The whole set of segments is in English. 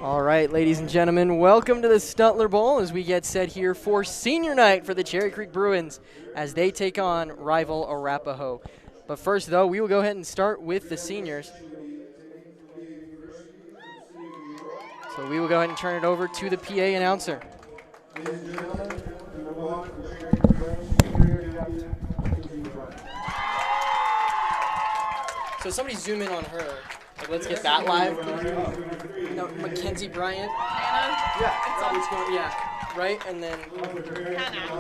All right, ladies and gentlemen, welcome to the Stutler Bowl as we get set here for senior night for the Cherry Creek Bruins as they take on rival Arapahoe. But first, though, we will go ahead and start with the seniors. So we will go ahead and turn it over to the PA announcer. So somebody zoom in on her. Like, let's get that live. No, Mackenzie Bryant. Hannah? Yeah. It's going, yeah. Right? And then Hannah.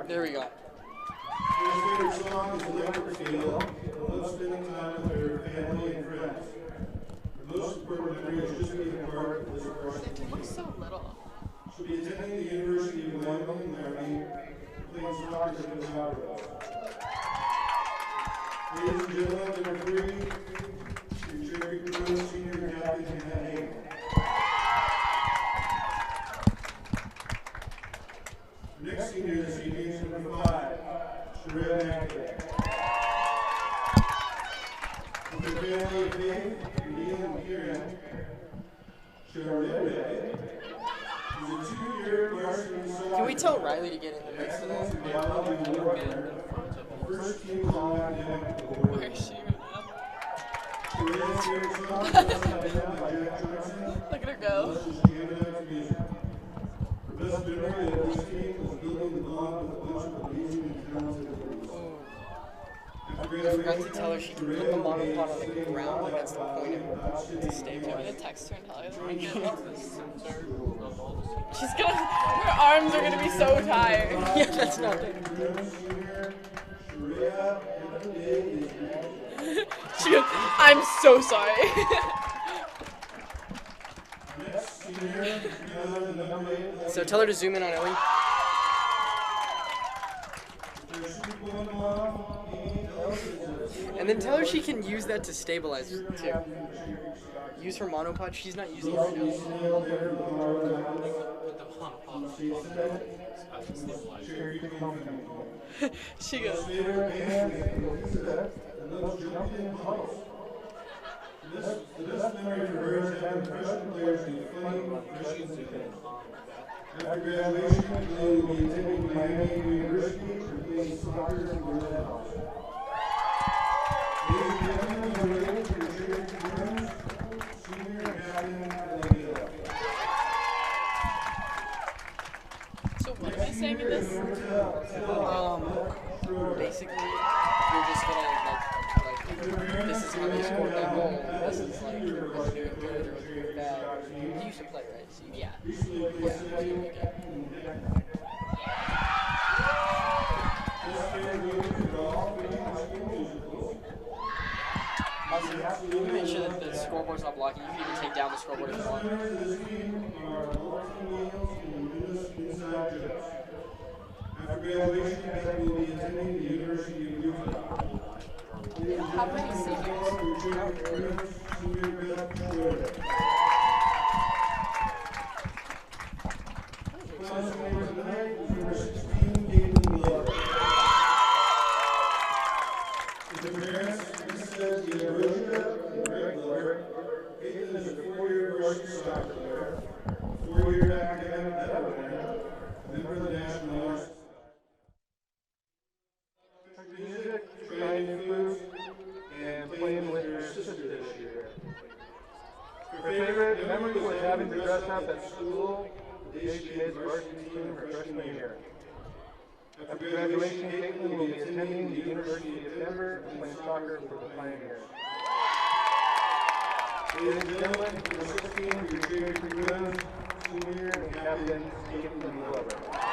there we go. It looks so little. She'll be attending the University of Wyoming, Miami, playing soccer in the Arapahoe. Ladies and gentlemen, number 3, your Cherry Creek Bruins senior captain, Hannah. The next senior this evening is number 5, Sherelle McAdam. With her family of faith, Neil and Kieran, Sherelle is a 2-year varsity soccer. Can we tell Riley to get in the mix today? First team on academic Where is she right now? Look at her go. I forgot to tell her she can put the monopod on the ground, like that's the point of it, to stay I'm with gonna it. text her and tell her that. She's gonna, her arms are gonna be so tired. Yeah, that's not it. She goes, I'm so sorry. So tell her to zoom in on Ellie. And then tell her she can use that to stabilize too. Use her monopod. She's not using it right now. She goes, After graduation, Lily will be attending Miami University to play soccer in the Arapahoe. Ladies and gentlemen, you're ready for your Cherry Creek Bruins, senior captain, Olivia. so what am I saying in this? Basically, you're just gonna like this is how you score that goal. This is like whether you're doing good or whether you're doing bad. You used to play, right? So yeah. Also, you make sure that the scoreboard's not blocking. You can even take down the scoreboard if you want. After graduation, Becky will be attending the University of Utah. How many seniors? And playing with her sister this year. Her favorite memory was having to dress up at school the day she made the varsity team her freshman year. After graduation, Caitlin will be attending the University of Denver and playing soccer for the Pioneers. Ladies and gentlemen, number 16, your Cherry Creek Bruins, senior and captain, Caitlin Glover.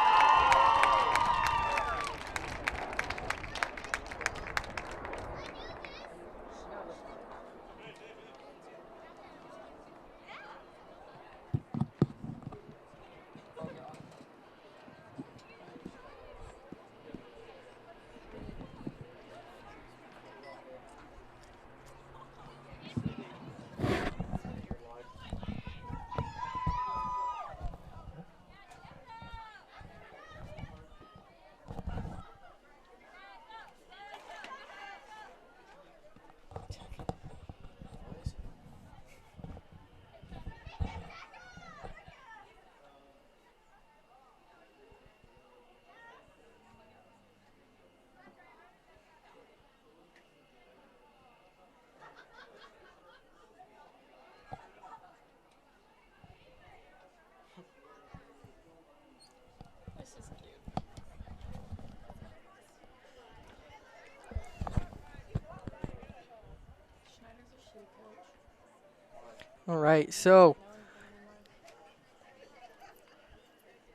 All right, so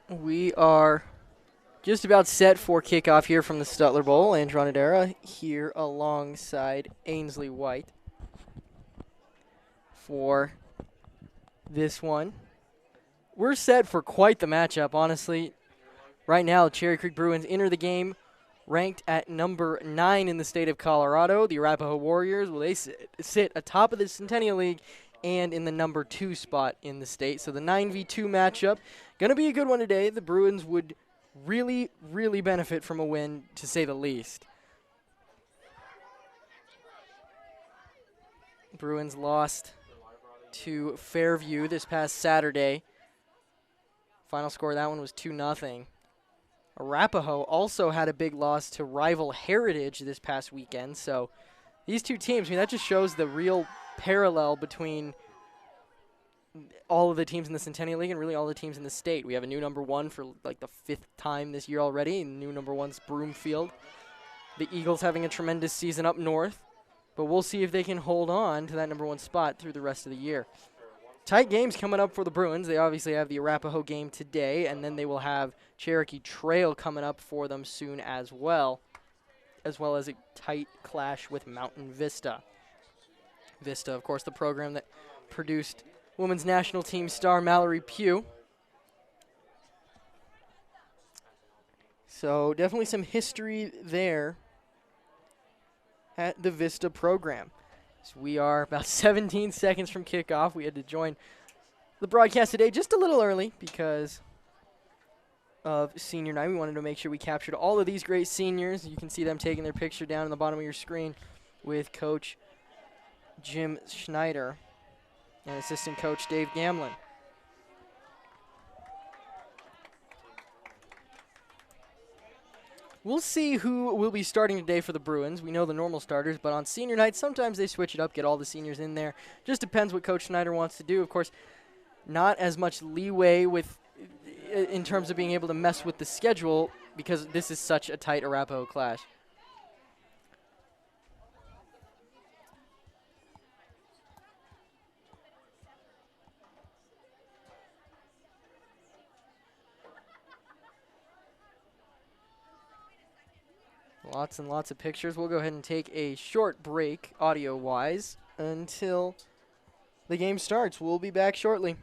we are just about set for kickoff here from the Stutler Bowl. Andronadera here alongside Ainsley White for this one. We're set for quite the matchup, honestly. Right now, Cherry Creek Bruins enter the game ranked at number 9 in the state of Colorado. The Arapahoe Warriors, well, they sit atop of the Centennial League and in the number 2 spot in the state. So the 9v2 matchup, going to be a good one today. The Bruins would really, really benefit from a win, to say the least. Bruins lost to Fairview this past Saturday. Final score of that one was 2-0. Arapahoe also had a big loss to rival Heritage this past weekend. So these two teams, I mean, that just shows the real parallel between all of the teams in the Centennial League and really all the teams in the state. We have a new number 1 for like the 5th time this year already. And new number 1's Broomfield. The Eagles having a tremendous season up north. But we'll see if they can hold on to that number 1 spot through the rest of the year. Tight games coming up for the Bruins. They obviously have the Arapahoe game today, and then they will have Cherokee Trail coming up for them soon as well as a tight clash with Mountain Vista. Vista, of course, the program that produced women's national team star Mallory Pugh. So definitely some history there at the Vista program. So we are about 17 seconds from kickoff. We had to join the broadcast today just a little early because of senior night. We wanted to make sure we captured all of these great seniors. You can see them taking their picture down in the bottom of your screen with Coach Jim Schneider and assistant coach Dave Gamlin. We'll see who will be starting today for the Bruins. We know the normal starters, but on senior night, sometimes they switch it up, get all the seniors in there. Just depends what Coach Schneider wants to do. Of course, not as much leeway in terms of being able to mess with the schedule because this is such a tight Arapahoe clash. Lots and lots of pictures. We'll go ahead and take a short break, audio-wise, until the game starts. We'll be back shortly.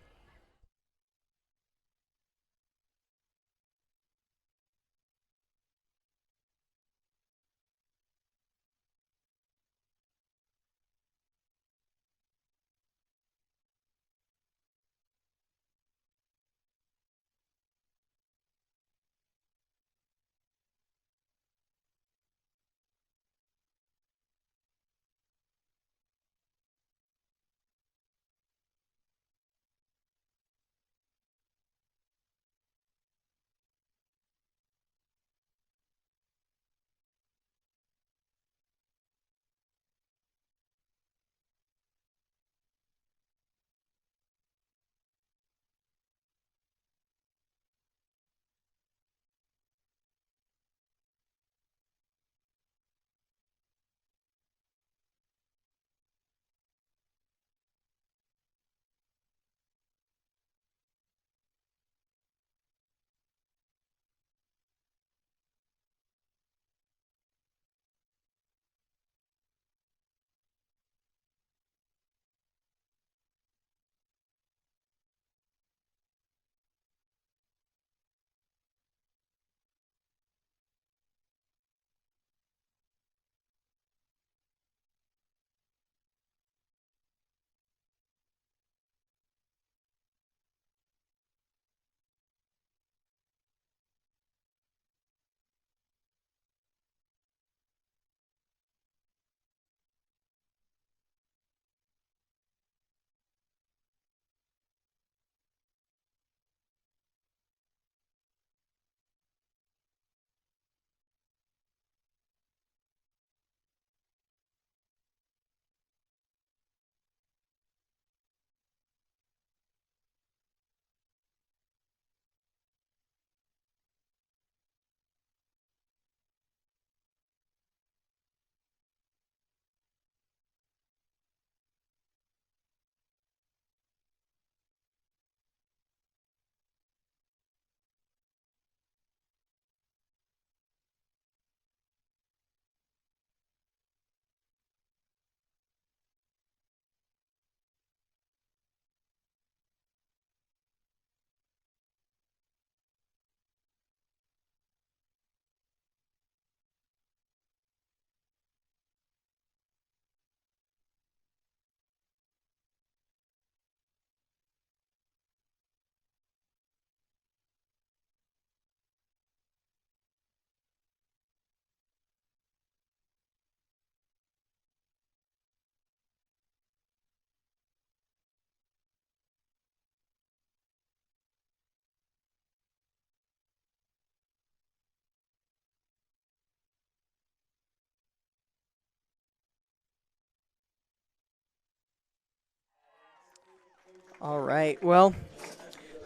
All right, well,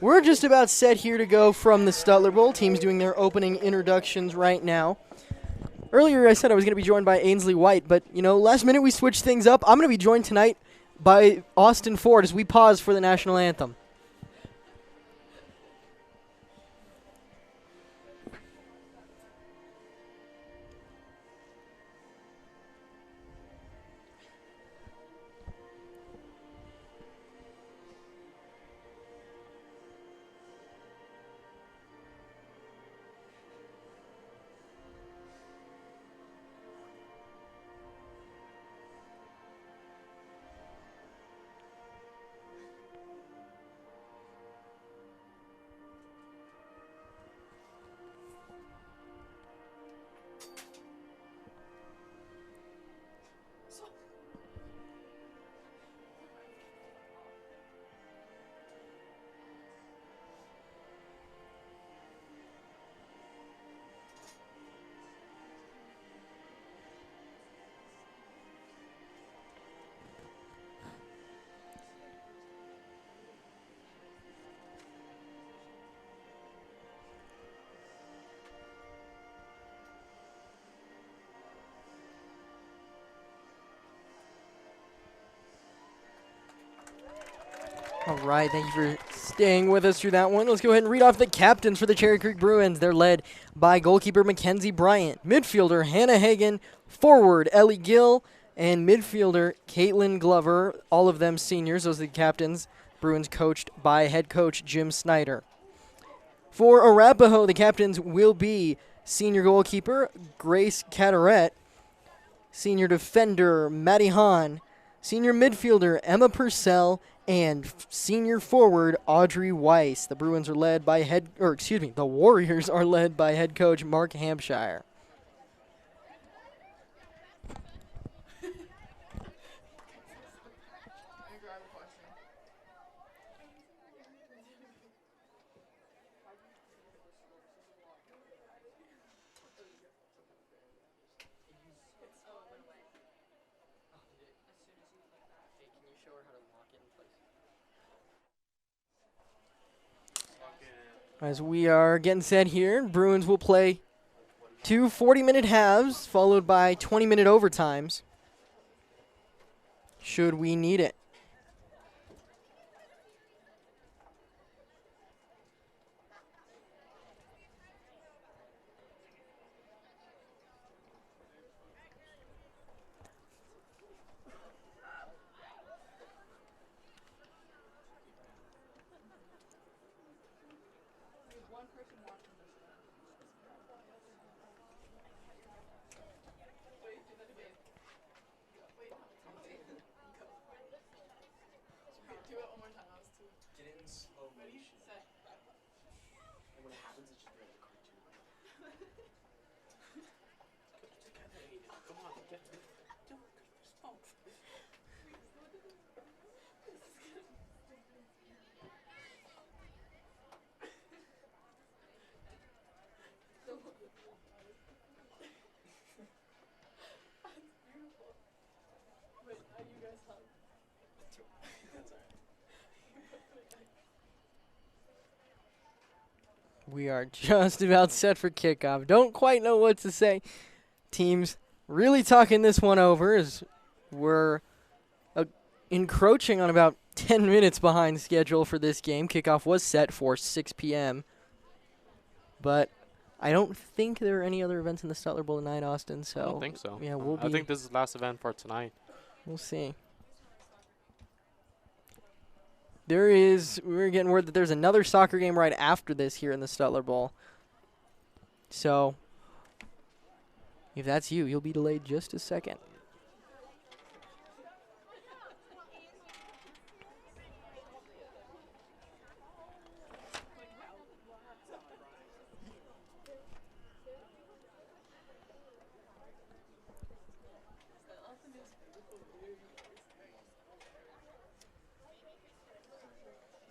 we're just about set here to go from the Stutler Bowl. Teams doing their opening introductions right now. Earlier I said I was going to be joined by Ainsley White, but, last minute we switched things up. I'm going to be joined tonight by Austin Ford as we pause for the national anthem. All right, thank you for staying with us through that one. Let's go ahead and read off the captains for the Cherry Creek Bruins. They're led by goalkeeper Mackenzie Bryant, midfielder Hannah Hagan, forward Ellie Gill, and midfielder Caitlin Glover, all of them seniors. Those are the captains. Bruins coached by head coach Jim Snyder. For Arapahoe, the captains will be senior goalkeeper Grace Cataret, senior defender Maddie Hahn, senior midfielder Emma Purcell, and senior forward Audrey Weiss. The Bruins are led by the Warriors are led by head coach Mark Hampshire. As we are getting set here, Bruins will play 2 40-minute halves, followed by 20-minute overtimes, should we need it. We are just about set for kickoff. Don't quite know what to say. Teams really talking this one over as we're encroaching on about 10 minutes behind schedule for this game. Kickoff was set for 6 p.m. But I don't think there are any other events in the Stutler Bowl tonight, Austin. So I don't think so. Yeah, I think this is the last event for tonight. We'll see. We're getting word that there's another soccer game right after this here in the Stutler Bowl. So, if that's you, you'll be delayed just a second.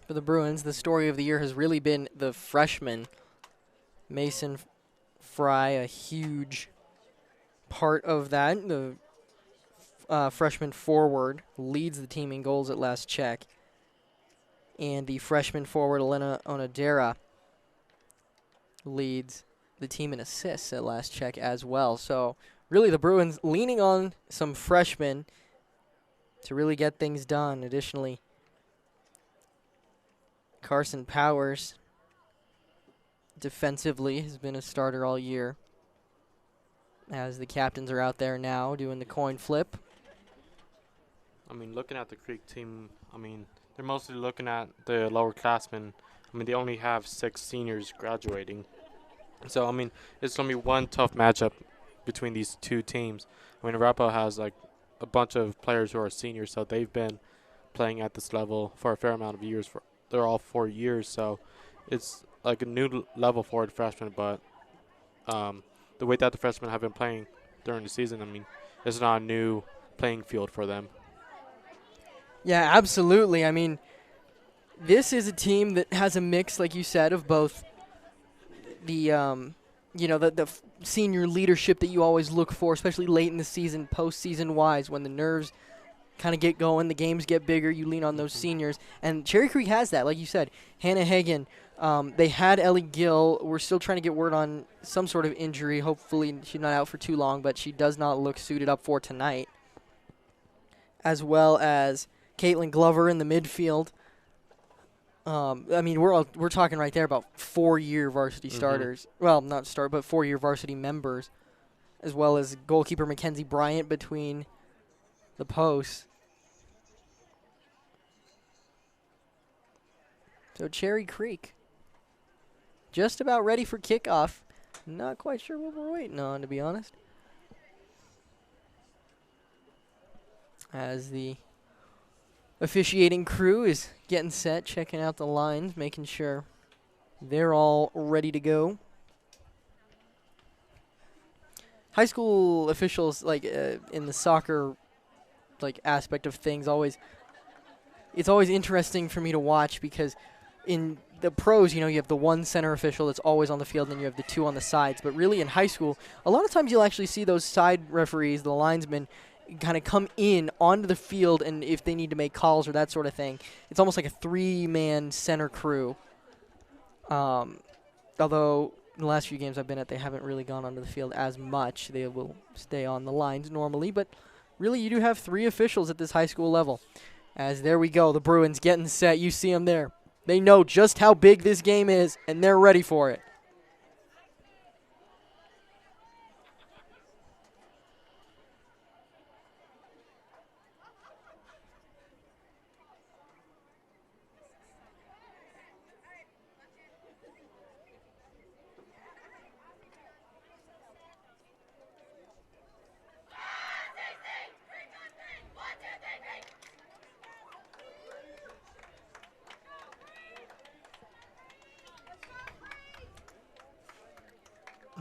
For the Bruins, the story of the year has really been the freshman, Mason Fry, a huge part of that. The freshman forward leads the team in goals at last check. And the freshman forward, Elena Onodera, leads the team in assists at last check as well. So really the Bruins leaning on some freshmen to really get things done. Additionally, Carson Powers defensively has been a starter all year, as the captains are out there now doing the coin flip. I mean, looking at the Creek team, I mean, they're mostly looking at the lower classmen. I mean, they only have 6 seniors graduating. So, I mean, it's going to be one tough matchup between these two teams. I mean, Arapahoe has, like, a bunch of players who are seniors, so they've been playing at this level for a fair amount of years. They're all 4 years, so it's like a new level for the freshmen. But the way that the freshmen have been playing during the season, I mean, it's not a new playing field for them. Yeah, absolutely. I mean, this is a team that has a mix, like you said, of both the the senior leadership that you always look for, especially late in the season, postseason wise, when the nerves kind of get going, the games get bigger, you lean on those seniors. And Cherry Creek has that, like you said. Hannah Hagan, they had Ellie Gill. We're still trying to get word on some sort of injury. Hopefully she's not out for too long, but she does not look suited up for tonight. As well as Caitlin Glover in the midfield. I mean, we're talking right there about 4-year varsity starters. Well, not start, but 4-year varsity members, as well as goalkeeper Mackenzie Bryant between the posts. So Cherry Creek, just about ready for kickoff. Not quite sure what we're waiting on, to be honest. As the officiating crew is getting set, checking out the lines, making sure they're all ready to go. High school officials, like in the soccer aspect of things, it's always interesting for me to watch, because in the pros, you have the one center official that's always on the field, and then you have the 2 on the sides. But really in high school, a lot of times you'll actually see those side referees, the linesmen, kind of come in onto the field, and if they need to make calls or that sort of thing, it's almost like a 3-man center crew. Although in the last few games I've been at, they haven't really gone onto the field as much. They will stay on the lines normally, but really you do have 3 officials at this high school level. As there we go, the Bruins getting set. You see them there. They know just how big this game is, and they're ready for it.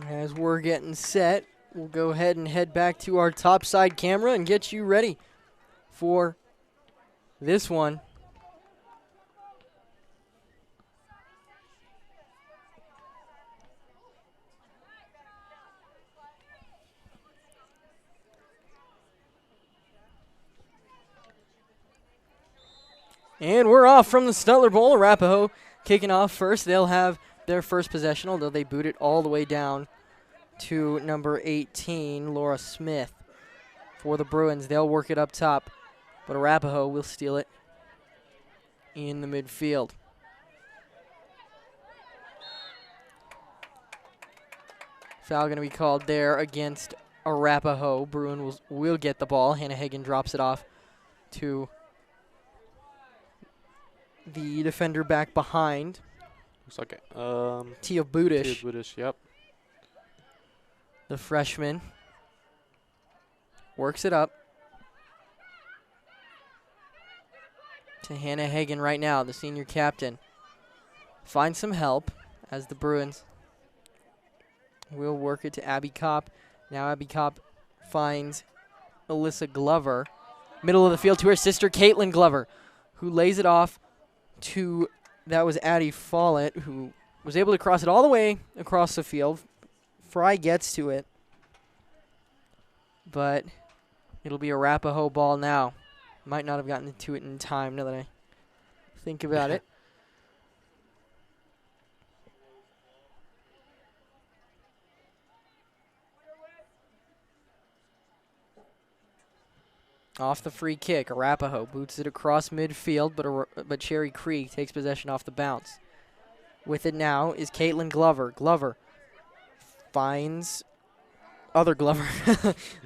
As we're getting set, we'll go ahead and head back to our topside camera and get you ready for this one. And we're off from the Stutler Bowl. Arapahoe kicking off first. They'll have their first possession, although they boot it all the way down to number 18, Laura Smith. For the Bruins, they'll work it up top, but Arapahoe will steal it in the midfield. Foul going to be called there against Arapahoe. Bruin will get the ball. Hannah Hagan drops it off to the defender back behind. Looks like Tia Budish. Tia Budish, yep. The freshman works it up to Hannah Hagan right now, the senior captain. Finds some help as the Bruins will work it to Abby Kopp. Now Abby Kopp finds Alyssa Glover. Middle of the field to her sister, Caitlin Glover, who lays it off to, that was Addie Follett, who was able to cross it all the way across the field. Fry gets to it, but it'll be a Arapahoe ball now. Might not have gotten to it in time now that I Think about it. Off the free kick, Arapahoe boots it across midfield, but Cherry Creek takes possession off the bounce. With it now is Caitlin Glover. Glover finds other Glover,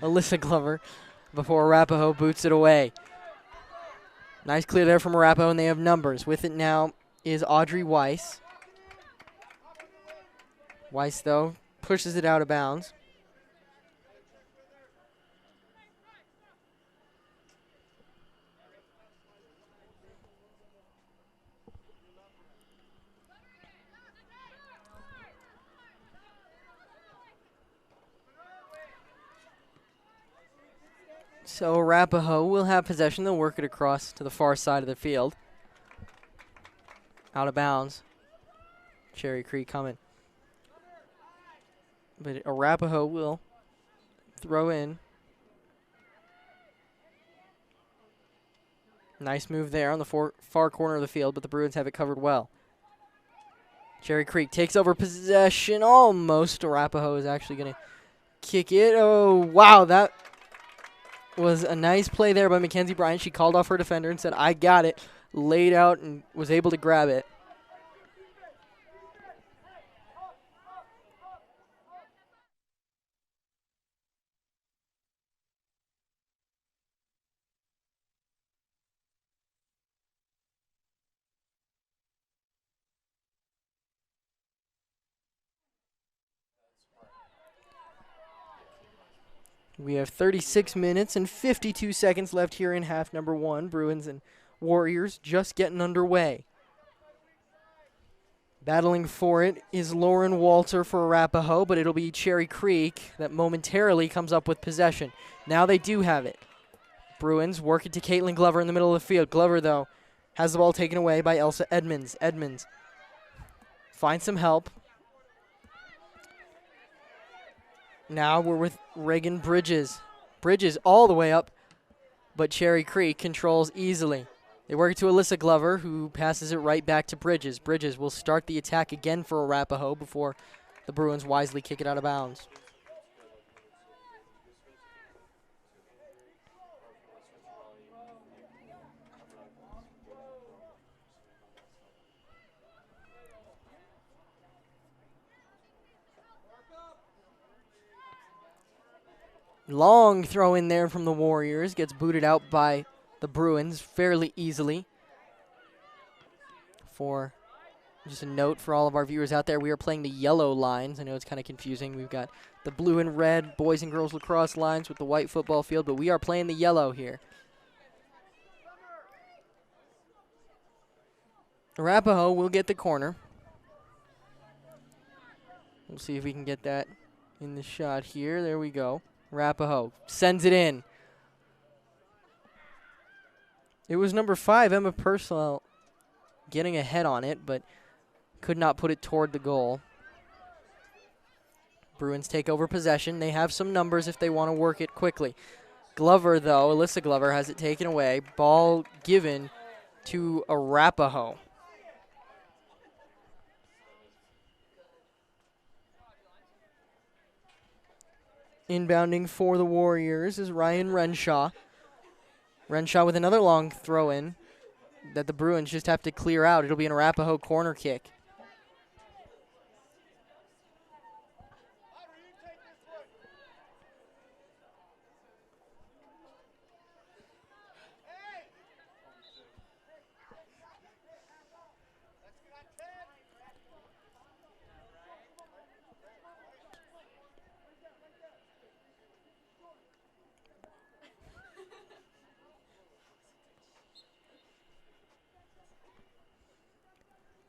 Alyssa Glover, before Arapahoe boots it away. Nice clear there from Arapahoe, and they have numbers. With it now is Audrey Weiss. Weiss, though, pushes it out of bounds. So Arapahoe will have possession. They'll work it across to the far side of the field. Out of bounds. Cherry Creek coming. But Arapahoe will throw in. Nice move there on the far corner of the field, but the Bruins have it covered well. Cherry Creek takes over possession almost. Arapahoe is actually going to kick it. Oh, wow, that was a nice play there by Mackenzie Bryant. She called off her defender and said, I got it. Laid out and was able to grab it. We have 36 minutes and 52 seconds left here in half number one. Bruins and Warriors just getting underway. Battling for it is Lauren Walter for Arapahoe, but it'll be Cherry Creek that momentarily comes up with possession. Now they do have it. Bruins work it to Caitlin Glover in the middle of the field. Glover, though, has the ball taken away by Elsa Edmonds. Edmonds finds some help. Now we're with Reagan Bridges. Bridges all the way up, but Cherry Creek controls easily. They work it to Alyssa Glover, who passes it right back to Bridges. Bridges will start the attack again for Arapahoe before the Bruins wisely kick it out of bounds. Long throw in there from the Warriors. Gets booted out by the Bruins fairly easily. For just a note for all of our viewers out there, we are playing the yellow lines. I know it's kind of confusing. We've got the blue and red boys and girls lacrosse lines with the white football field, but we are playing the yellow here. Arapahoe will get the corner. We'll see if we can get that in the shot here. There we go. Arapahoe sends it in. It was number 5, Emma Purcell, getting ahead on it, but could not put it toward the goal. Bruins take over possession. They have some numbers if they want to work it quickly. Glover, though, Alyssa Glover, has it taken away. Ball given to Arapahoe. Inbounding for the Warriors is Ryan Renshaw. Renshaw with another long throw-in that the Bruins just have to clear out. It'll be an Arapahoe corner kick.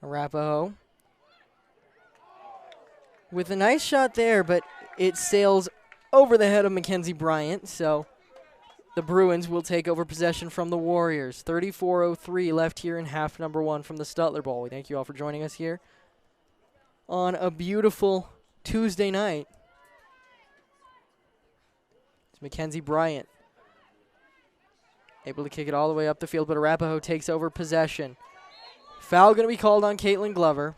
Arapahoe with a nice shot there, but it sails over the head of Mackenzie Bryant, so the Bruins will take over possession from the Warriors. 34:03 left here in half number one from the Stutler Bowl. We thank you all for joining us here on a beautiful Tuesday night. It's Mackenzie Bryant able to kick it all the way up the field, but Arapahoe takes over possession. Foul going to be called on Caitlin Glover.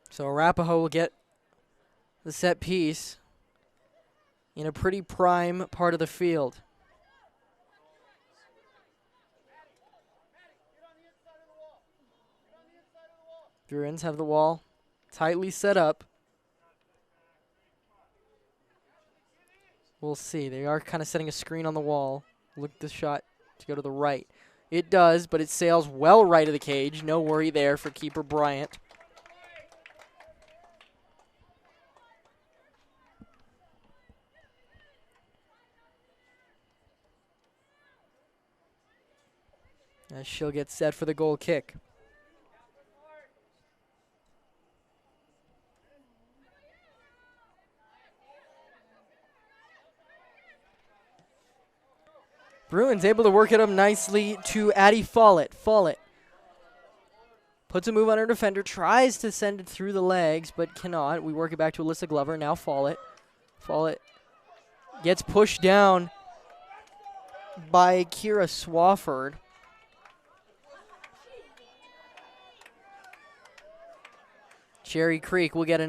So Arapahoe will get the set piece in a pretty prime part of the field. Bruins have the wall tightly set up. We'll see. They are kind of setting a screen on the wall. Look the shot to go to the right. It does, but it sails well right of the cage. No worry there for keeper Bryant. As she'll get set for the goal kick. Bruins able to work it up nicely to Addie Follett. Follett puts a move on her defender, tries to send it through the legs, but cannot. We work it back to Alyssa Glover. Now Follett. Follett gets pushed down by Kira Swafford. Cherry Creek will get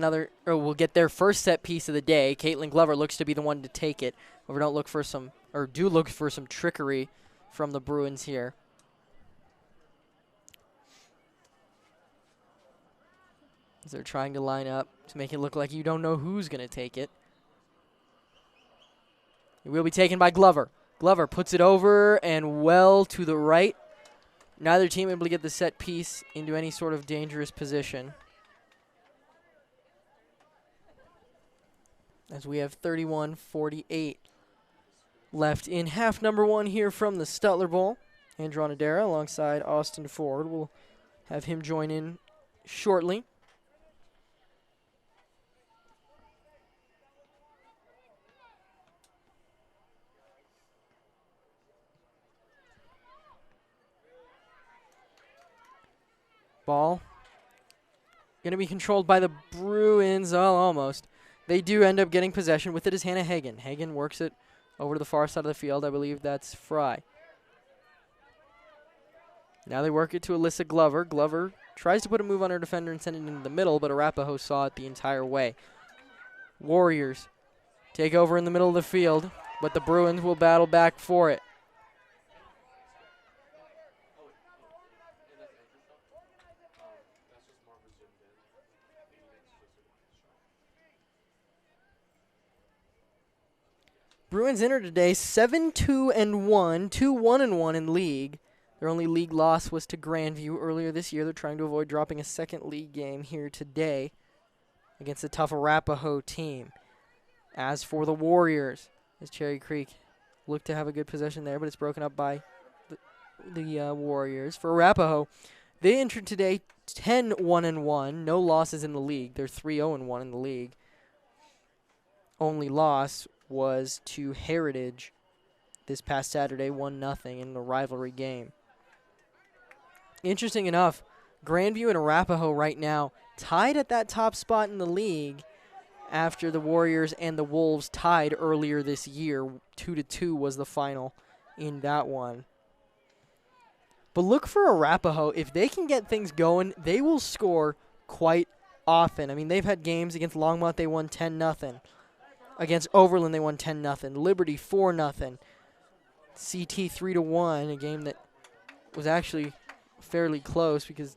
will get their first set piece of the day. Caitlin Glover looks to be the one to take it. But we do look for some trickery from the Bruins here. As they're trying to line up to make it look like you don't know who's going to take it. It will be taken by Glover. Glover puts it over and well to the right. Neither team able to get the set piece into any sort of dangerous position. As we have 31-48 left in half number one here from the Stutler Bowl. Andronadera alongside Austin Ford. We'll have him join in shortly. Ball going to be controlled by the Bruins. Oh, almost. They do end up getting possession. With it is Hannah Hagen. Hagen works it over to the far side of the field. I believe that's Fry. Now they work it to Alyssa Glover. Glover tries to put a move on her defender and send it into the middle, but Arapahoe saw it the entire way. Warriors take over in the middle of the field, but the Bruins will battle back for it. Bruins entered today 7-2-1, 2-1-1 in league. Their only league loss was to Grandview earlier this year. They're trying to avoid dropping a second league game here today against a tough Arapahoe team. As for the Warriors, as Cherry Creek looked to have a good possession there, but it's broken up by the Warriors. For Arapahoe, they entered today 10-1-1, no losses in the league. They're 3-0-1 in the league. Only loss was to Heritage this past Saturday, 1-0 in the rivalry game. Interesting enough, Grandview and Arapahoe right now tied at that top spot in the league after the Warriors and the Wolves tied earlier this year. 2-2 was the final in that one. But look for Arapahoe. If they can get things going, they will score quite often. I mean, they've had games against Longmont, they won 10-0. Against Overland, they won 10-0. Liberty, 4-0. CT, 3-1, a game that was actually fairly close because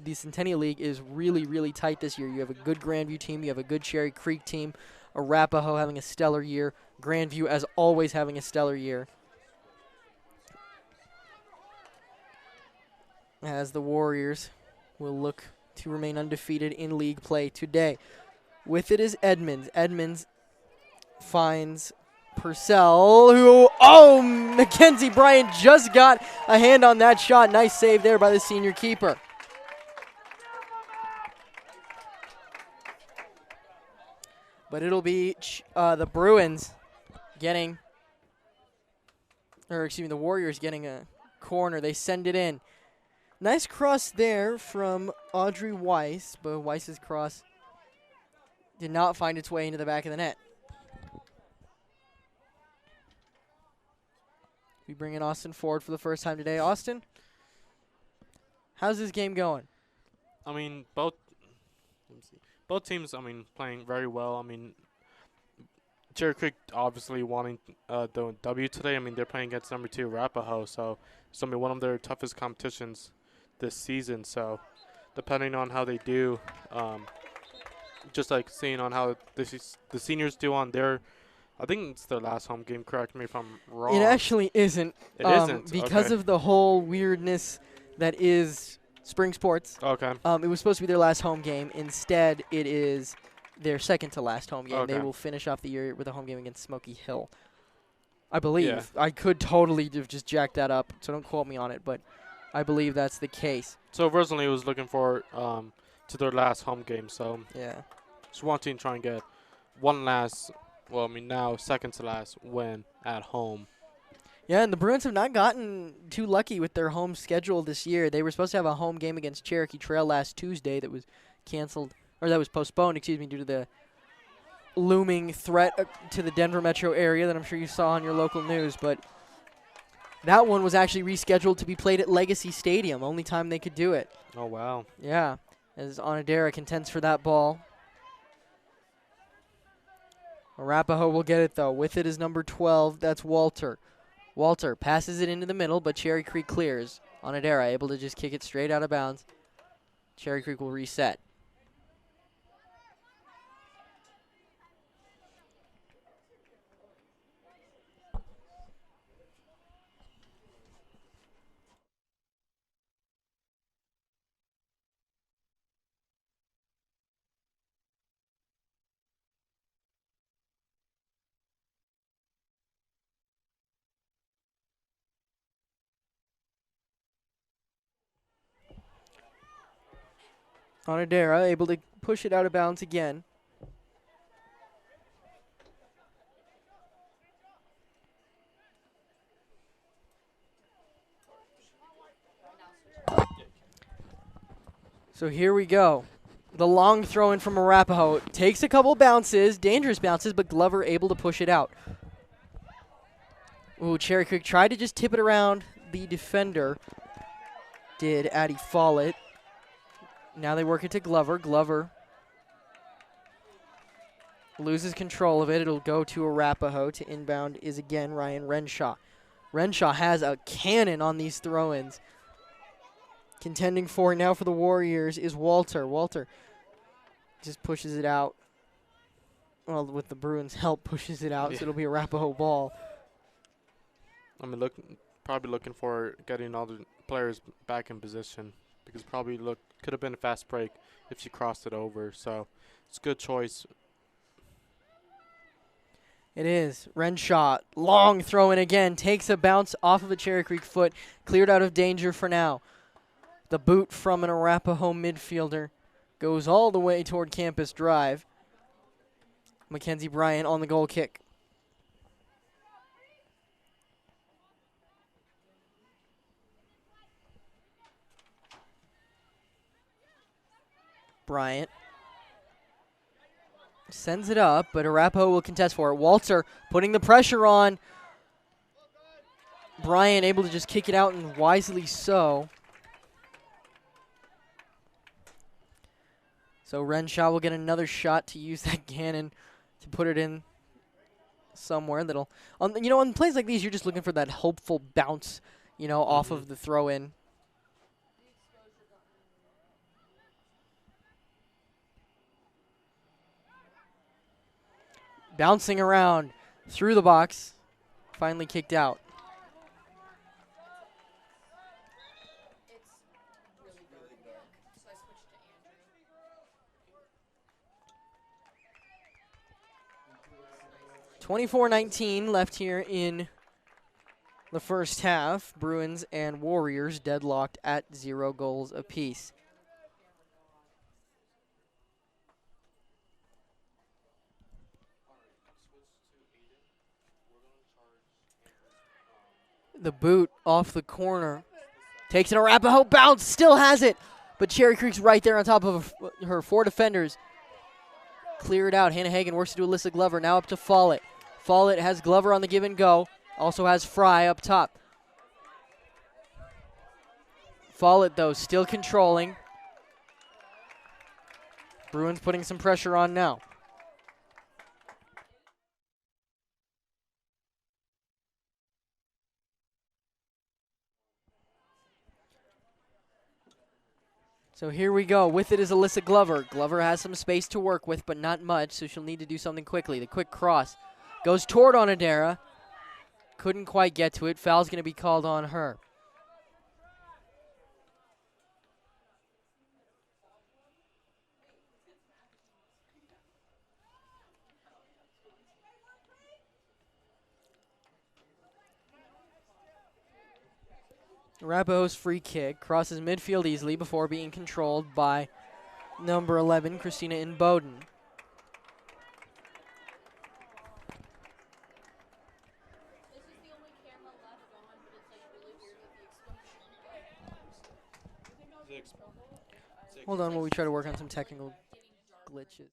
the Centennial League is really, really tight this year. You have a good Grandview team. You have a good Cherry Creek team. Arapahoe having a stellar year. Grandview, as always, having a stellar year. As the Warriors will look to remain undefeated in league play today. With it is Edmonds. Edmonds finds Purcell, Mackenzie Bryant just got a hand on that shot. Nice save there by the senior keeper. But it'll be the Bruins getting, the Warriors getting a corner. They send it in. Nice cross there from Audrey Weiss, but Weiss's cross did not find its way into the back of the net. We bring in Austin Ford for the first time today. Austin, how's this game going? I mean, both. Let me see. Both teams, I mean, playing very well. I mean, Cherry Creek obviously wanting the W today. I mean, they're playing against number 2 Arapahoe, so it's gonna be one of their toughest competitions this season. So, depending on how they do, just like seeing on how the seniors do on their, I think it's their last home game. Correct me if I'm wrong. It actually isn't. It isn't because okay. of the whole weirdness that is spring sports. Okay. It was supposed to be their last home game. Instead, it is their second to last home game. They Okay. will finish off the year with a home game against Smoky Hill. I believe. Yeah. I could totally have just jacked that up, so don't quote me on it, but I believe that's the case. So originally it was looking for to their last home game. So Yeah. just wanting to try and get one last, well, I mean now second to last win at home. Yeah, and the Bruins have not gotten too lucky with their home schedule this year. They were supposed to have a home game against Cherokee Trail last Tuesday that was canceled, or that was postponed, excuse me, due to the looming threat to the Denver metro area that I'm sure you saw on your local news. But that one was actually rescheduled to be played at Legacy Stadium, only time they could do it. Oh wow. Yeah, as Onodera contends for that ball. Arapahoe will get it, though. With it is number 12. That's Walter. Walter passes it into the middle, but Cherry Creek clears. Onodera able to just kick it straight out of bounds. Cherry Creek will reset. Onodera able to push it out of bounds again. So here we go. The long throw in from Arapahoe. Takes a couple bounces, dangerous bounces, but Glover able to push it out. Ooh, Cherry Creek tried to just tip it around the defender. Did Addie Follett. Now they work it to Glover. Glover loses control of it. It'll go to Arapahoe. To inbound is again Ryan Renshaw. Renshaw has a cannon on these throw-ins. Contending for it now for the Warriors is Walter. Walter just pushes it out. Well, with the Bruins' help, pushes it out, Yeah. so it'll be a Arapahoe ball. I mean, probably looking for getting all the players back in position because probably could have been a fast break if she crossed it over. So it's a good choice. It is. Renshaw, long throw in again, takes a bounce off of a Cherry Creek foot, cleared out of danger for now. The boot from an Arapahoe midfielder goes all the way toward Campus Drive. Mackenzie Bryant on the goal kick. Bryant sends it up, but Arapahoe will contest for it. Walter putting the pressure on. Bryant able to just kick it out, and wisely so. So Renshaw will get another shot to use that cannon to put it in somewhere that'll, on plays like these, you're just looking for that hopeful bounce, off of the throw-in. Bouncing around through the box, finally kicked out. 24-19 left here in the first half. Bruins and Warriors deadlocked at 0 goals apiece. The boot off the corner. Takes an Arapahoe bounce, still has it. But Cherry Creek's right there on top of her 4 defenders. Clear it out. Hannah Hagan works to Alyssa Glover. Now up to Follett. Follett has Glover on the give and go. Also has Fry up top. Follett, though, still controlling. Bruins putting some pressure on now. So here we go. With it is Alyssa Glover. Glover has some space to work with, but not much, so she'll need to do something quickly. The quick cross goes toward Onodera. Couldn't quite get to it. Foul's going to be called on her. Arapahoe's free kick crosses midfield easily before being controlled by number 11, Christina Inboden. Hold on while we try to work on some technical glitches.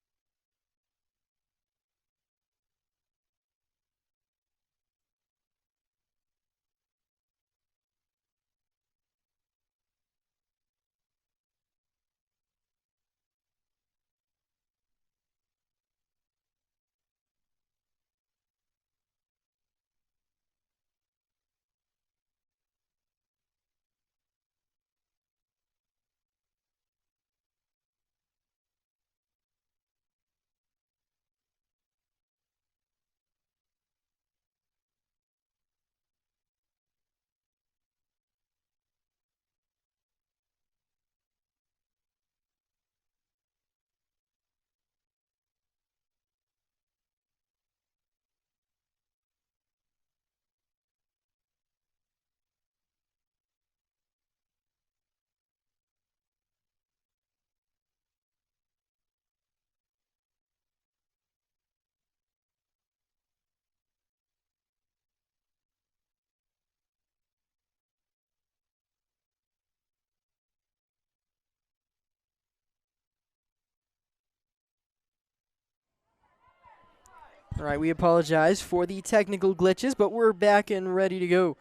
All right, we apologize for the technical glitches, but we're back and ready to go.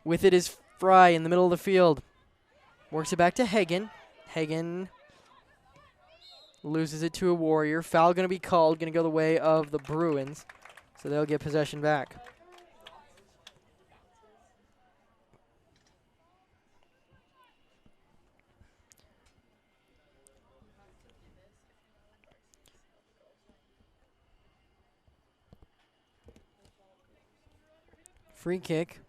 With it is Fry in the middle of the field. Works it back to Hagen. Hagen loses it to a Warrior. Foul going to be called, going to go the way of the Bruins, so they'll get possession back. Free kick.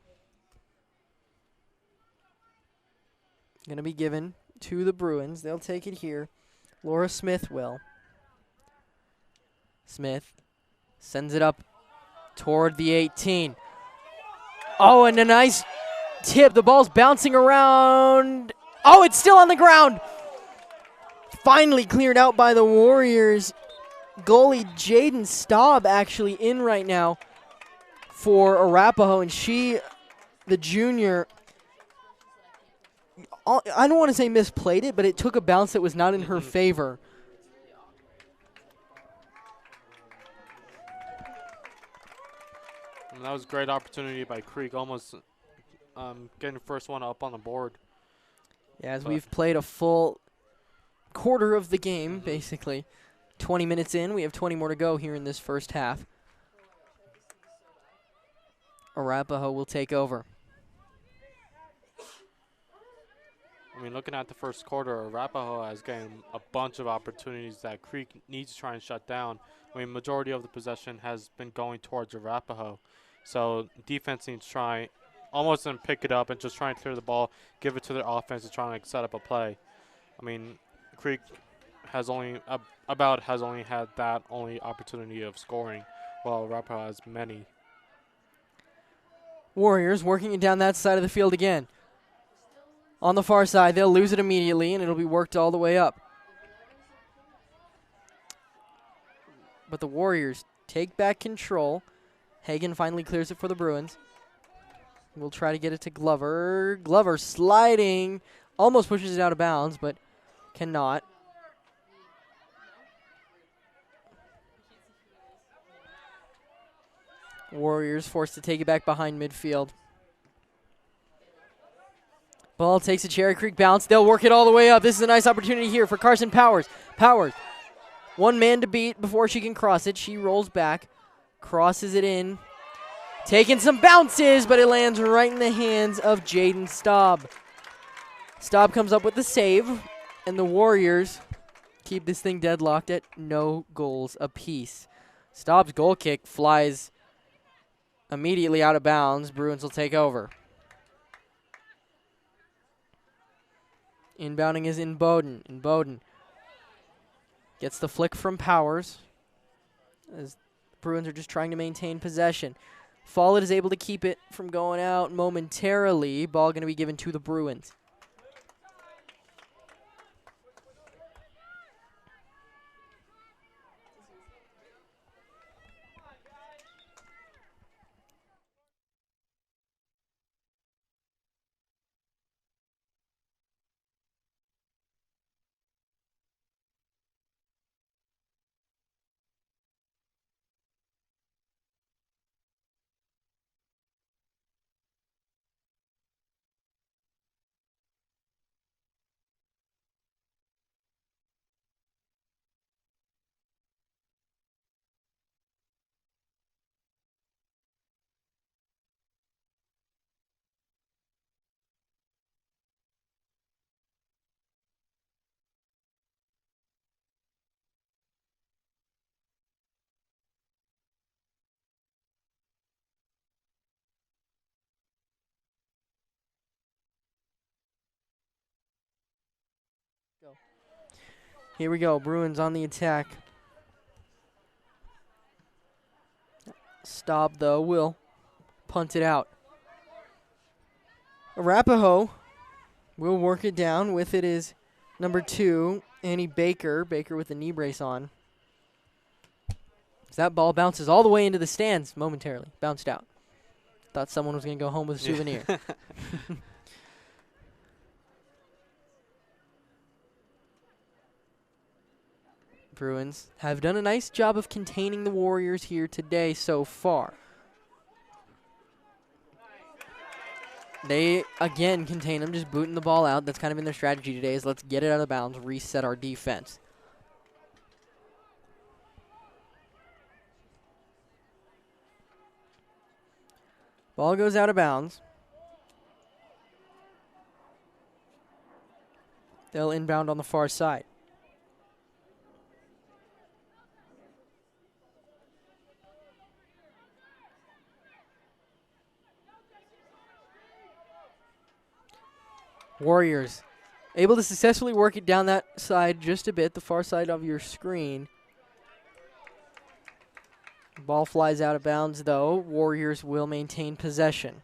Going to be given to the Bruins. They'll take it here. Laura Smith will. Smith sends it up toward the 18. Oh, and a nice tip. The ball's bouncing around. Oh, it's still on the ground. Finally cleared out by the Warriors. Goalie Jaden Staub actually in right now for Arapahoe, and she, the junior, I don't want to say misplayed it, but it took a bounce that was not in her favor. And that was a great opportunity by Creek, almost getting the first one up on the board. Yeah, as we've played a full quarter of the game, basically. 20 minutes in, we have 20 more to go here in this first half. Arapahoe will take over. I mean, looking at the first quarter, Arapahoe has gotten a bunch of opportunities that Creek needs to try and shut down. I mean, majority of the possession has been going towards Arapahoe. So defense needs to try almost and pick it up and just try and clear the ball, give it to their offense and try and like, set up a play. I mean, Creek has only had that only opportunity of scoring, while Arapahoe has many. Warriors working it down that side of the field again. On the far side, they'll lose it immediately, and it'll be worked all the way up. But the Warriors take back control. Hagen finally clears it for the Bruins. We'll try to get it to Glover. Glover sliding. Almost pushes it out of bounds, but cannot. Warriors forced to take it back behind midfield. Ball takes a Cherry Creek bounce. They'll work it all the way up. This is a nice opportunity here for Carson Powers. Powers, one man to beat before she can cross it. She rolls back, crosses it in, taking some bounces, but it lands right in the hands of Jaden Staub. Staub comes up with the save, and the Warriors keep this thing deadlocked at no goals apiece. Staub's goal kick flies immediately out of bounds. Bruins will take over. Inbounding is in Bowden. And Bowden gets the flick from Powers as Bruins are just trying to maintain possession. Follett is able to keep it from going out momentarily. Ball going to be given to the Bruins. Here we go. Bruins on the attack. Staub, though, will punt it out. Arapahoe will work it down. With it is number 2, Annie Baker. Baker with the knee brace on. As that ball bounces all the way into the stands momentarily. Bounced out. Thought someone was going to go home with a souvenir. Bruins have done a nice job of containing the Warriors here today so far. They, again, contain them, just booting the ball out. That's kind of been their strategy today is let's get it out of bounds, reset our defense. Ball goes out of bounds. They'll inbound on the far side. Warriors able to successfully work it down that side just a bit, the far side of your screen. Ball flies out of bounds, though. Warriors will maintain possession.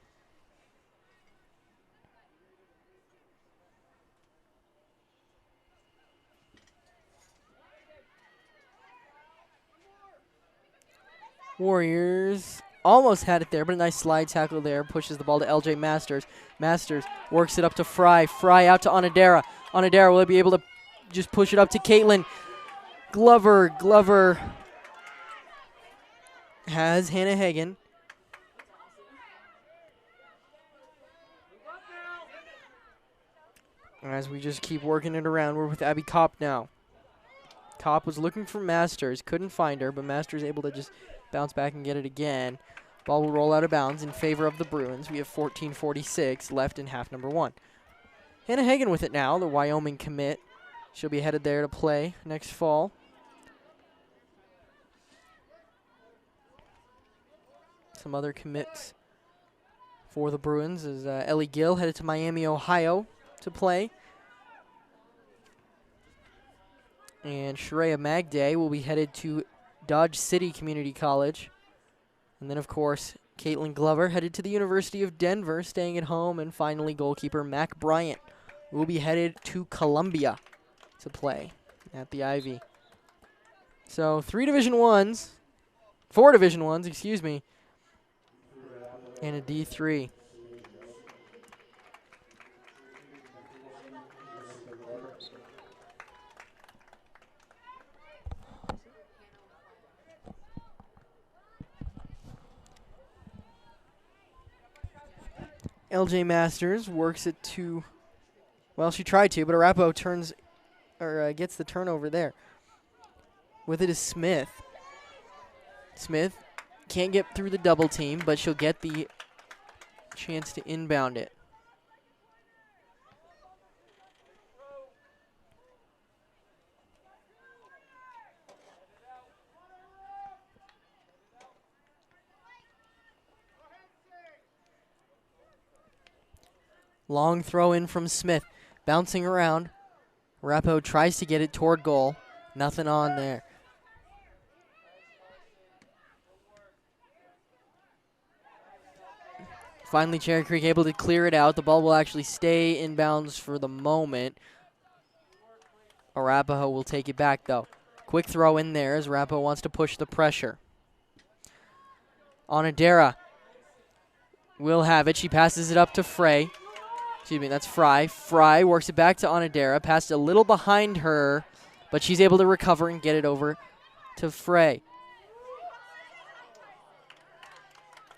Warriors almost had it there, but a nice slide tackle there. Pushes the ball to LJ Masters. Masters works it up to Fry. Fry out to Onodera. Onodera will be able to just push it up to Caitlin. Glover. Glover has Hannah Hagen. As we just keep working it around, we're with Abby Kopp now. Kopp was looking for Masters, couldn't find her, but Masters able to just bounce back and get it again. Ball will roll out of bounds in favor of the Bruins. We have 14:46 left in half number 1. Hannah Hagen with it now, the Wyoming commit. She'll be headed there to play next fall. Some other commits for the Bruins is Ellie Gill headed to Miami, Ohio to play. And Shreya Magday will be headed to Dodge City Community College. And then, of course, Caitlin Glover headed to the University of Denver, staying at home. And finally, goalkeeper Mac Bryant will be headed to Columbia to play at the Ivy. So 4 Division 1s, excuse me, and a D3. LJ Masters works it to, well, she tried to, but Arapahoe turns, or gets the turnover there. With it is Smith. Smith can't get through the double team, but she'll get the chance to inbound it. Long throw in from Smith, bouncing around. Arapahoe tries to get it toward goal. Nothing on there. Finally, Cherry Creek able to clear it out. The ball will actually stay inbounds for the moment. Arapahoe will take it back, though. Quick throw in there as Arapahoe wants to push the pressure. Onodera will have it. She passes it up to Frey. Excuse me, that's Fry. Fry works it back to Onodera. Passed a little behind her, but she's able to recover and get it over to Frey.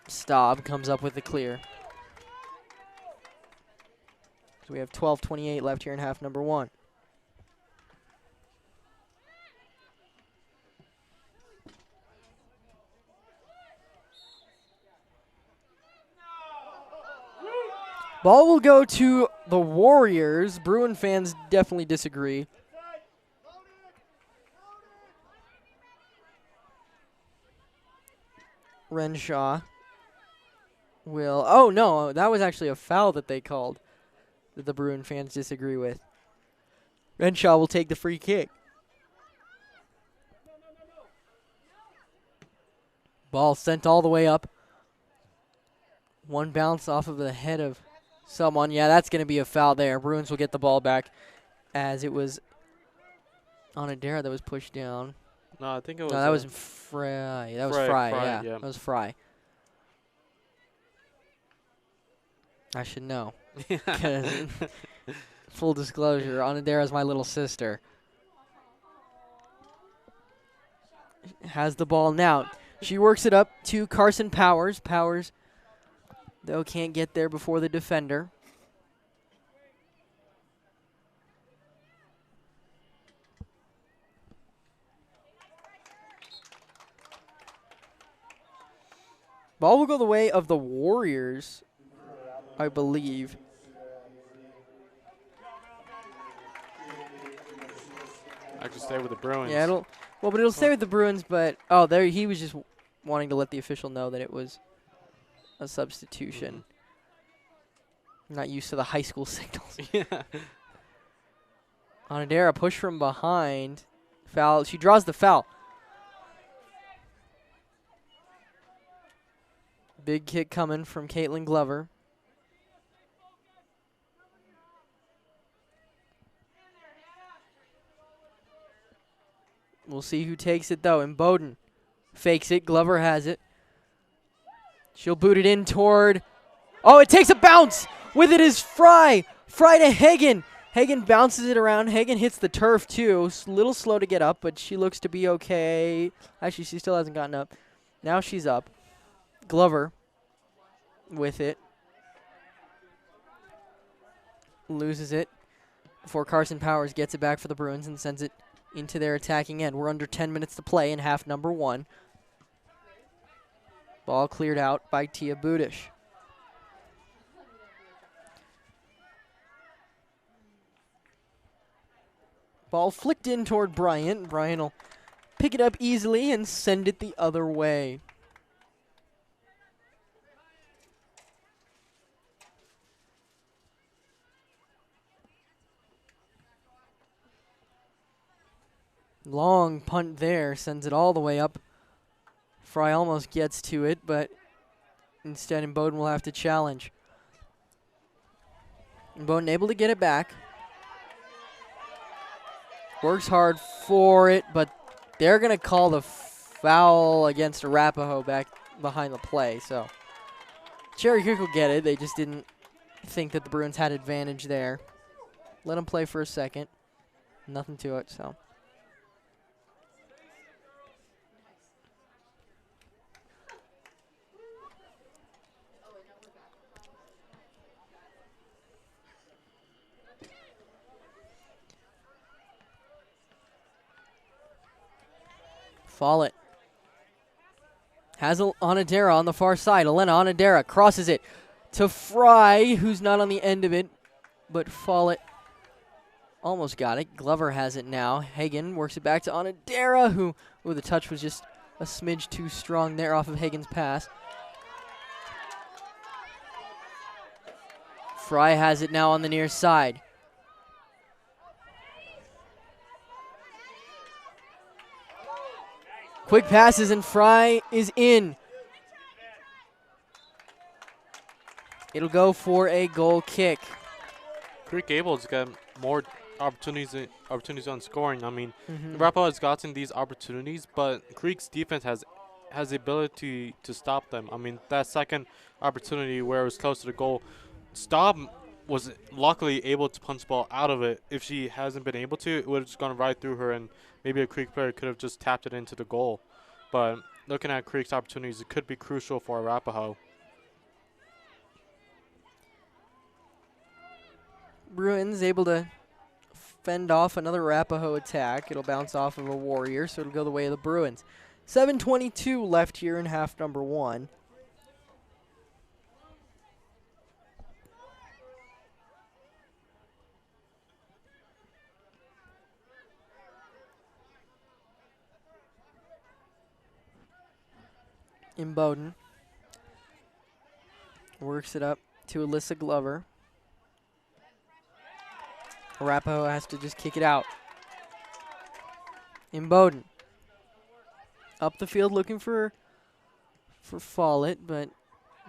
Staub comes up with the clear. So we have 12:28 left here in half number one. Ball will go to the Warriors. Bruin fans definitely disagree. Renshaw will, oh no, that was actually a foul that they called that the Bruin fans disagree with. Renshaw will take the free kick. Ball sent all the way up. One bounce off of the head of someone. Yeah, that's going to be a foul there. Bruins will get the ball back as it was Onodera that was pushed down. No, I think it was. No, that was Fry. That was Fry, yeah. That was Fry. I should know. Full disclosure, Onodera is my little sister. Has the ball now. She works it up to Carson Powers. Powers, though, can't get there before the defender. Ball will go the way of the Warriors, I believe. I could stay with the Bruins. Yeah, but it'll stay with the Bruins, but, oh, there he was just wanting to let the official know that it was a substitution. I'm not used to the high school signals. Yeah. Onodera push from behind. Foul. She draws the foul. Big kick coming from Caitlin Glover. We'll see who takes it, though. And Bowden fakes it. Glover has it. She'll boot it in toward... Oh, it takes a bounce! With it is Fry. Fry to Hagen. Hagen bounces it around. Hagen hits the turf, too. A little slow to get up, but she looks to be okay. Actually, she still hasn't gotten up. Now she's up. Glover with it. Loses it before Carson Powers gets it back for the Bruins and sends it into their attacking end. We're under 10 minutes to play in half number one. Ball cleared out by Tia Budish. Ball flicked in toward Bryant. Bryant will pick it up easily and send it the other way. Long punt there, sends it all the way up. Fry almost gets to it, but instead Bowden will have to challenge. Bowden able to get it back. Works hard for it, but they're going to call the foul against Arapahoe back behind the play. So Cherry Creek will get it. They just didn't think that the Bruins had advantage there. Let them play for a second. Nothing to it, so. Follett has Onodera on the far side. Elena Onodera crosses it to Fry, who's not on the end of it, but Follett almost got it. Glover has it now. Hagen works it back to Onodera, who, the touch was just a smidge too strong there off of Hagen's pass. Fry has it now on the near side. Quick passes and Fry is in. It'll go for a goal kick. Creek able to get more opportunities on scoring. I mean, Arapahoe has gotten these opportunities, but Creek's defense has the ability to stop them. I mean, that second opportunity where it was close to the goal, Staub was luckily able to punch the ball out of it. If she hasn't been able to, it would have just gone right through her, and maybe a Creek player could have just tapped it into the goal. But looking at Creek's opportunities, it could be crucial for Arapahoe. Bruins able to fend off another Arapahoe attack. It'll bounce off of a Warrior, so it'll go the way of the Bruins. 7:22 left here in half number 1. Bowden works it up to Alyssa Glover. Arapahoe has to just kick it out. Bowden up the field looking for Follett, but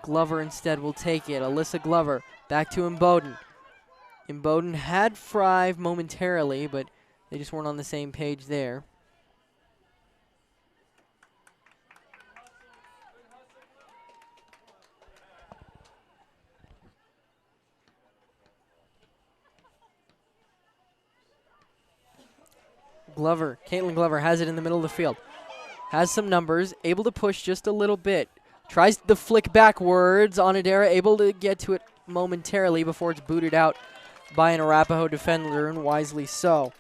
Glover instead will take it. Alyssa Glover back to Bowden. Bowden had Fry momentarily, but they just weren't on the same page there. Glover, Caitlin Glover has it in the middle of the field. Has some numbers, able to push just a little bit. Tries the flick backwards. Onodera able to get to it momentarily before it's booted out by an Arapahoe defender, and wisely so.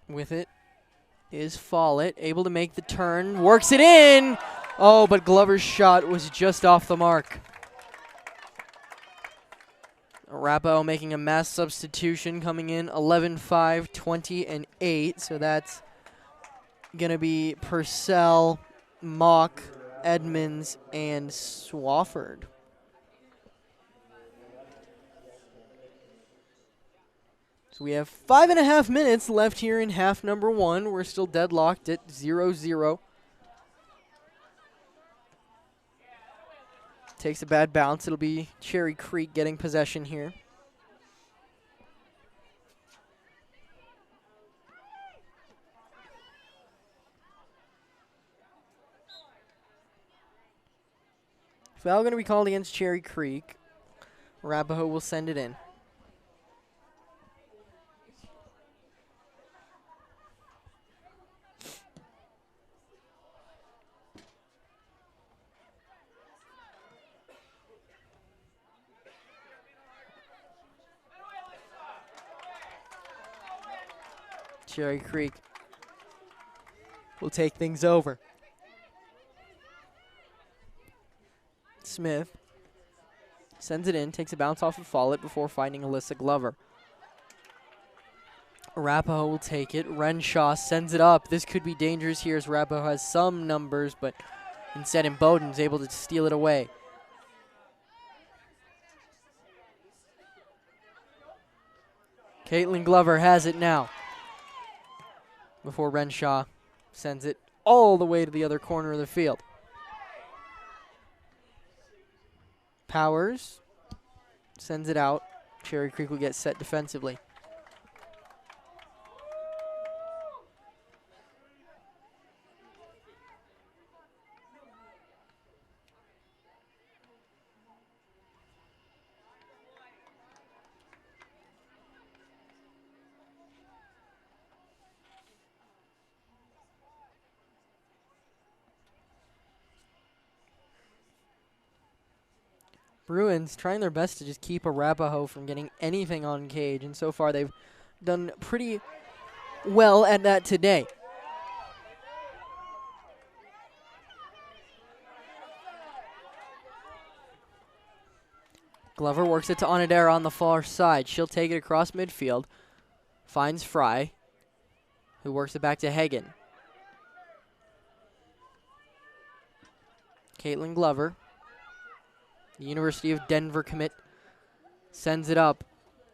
With it is Follett, able to make the turn, works it in! Oh, but Glover's shot was just off the mark. Arapahoe making a mass substitution, coming in 11-5, 20, and 8. So that's going to be Purcell, Mock, Edmonds, and Swafford. So we have 5.5 minutes left here in half number 1. We're still deadlocked at 0-0. Takes a bad bounce. It'll be Cherry Creek getting possession here. Foul going to be called against Cherry Creek. Arapahoe will send it in. Cherry Creek will take things over. Smith sends it in, takes a bounce off of Follett before finding Alyssa Glover. Arapahoe will take it. Renshaw sends it up. This could be dangerous here as Arapahoe has some numbers, but instead Bowden's able to steal it away. Caitlin Glover has it now before Renshaw sends it all the way to the other corner of the field. Powers sends it out. Cherry Creek will get set defensively. Bruins trying their best to just keep Arapahoe from getting anything on cage, and so far they've done pretty well at that today. Glover works it to Onodera on the far side. She'll take it across midfield. Finds Fry, who works it back to Hagen. Caitlin Glover, the University of Denver commit, sends it up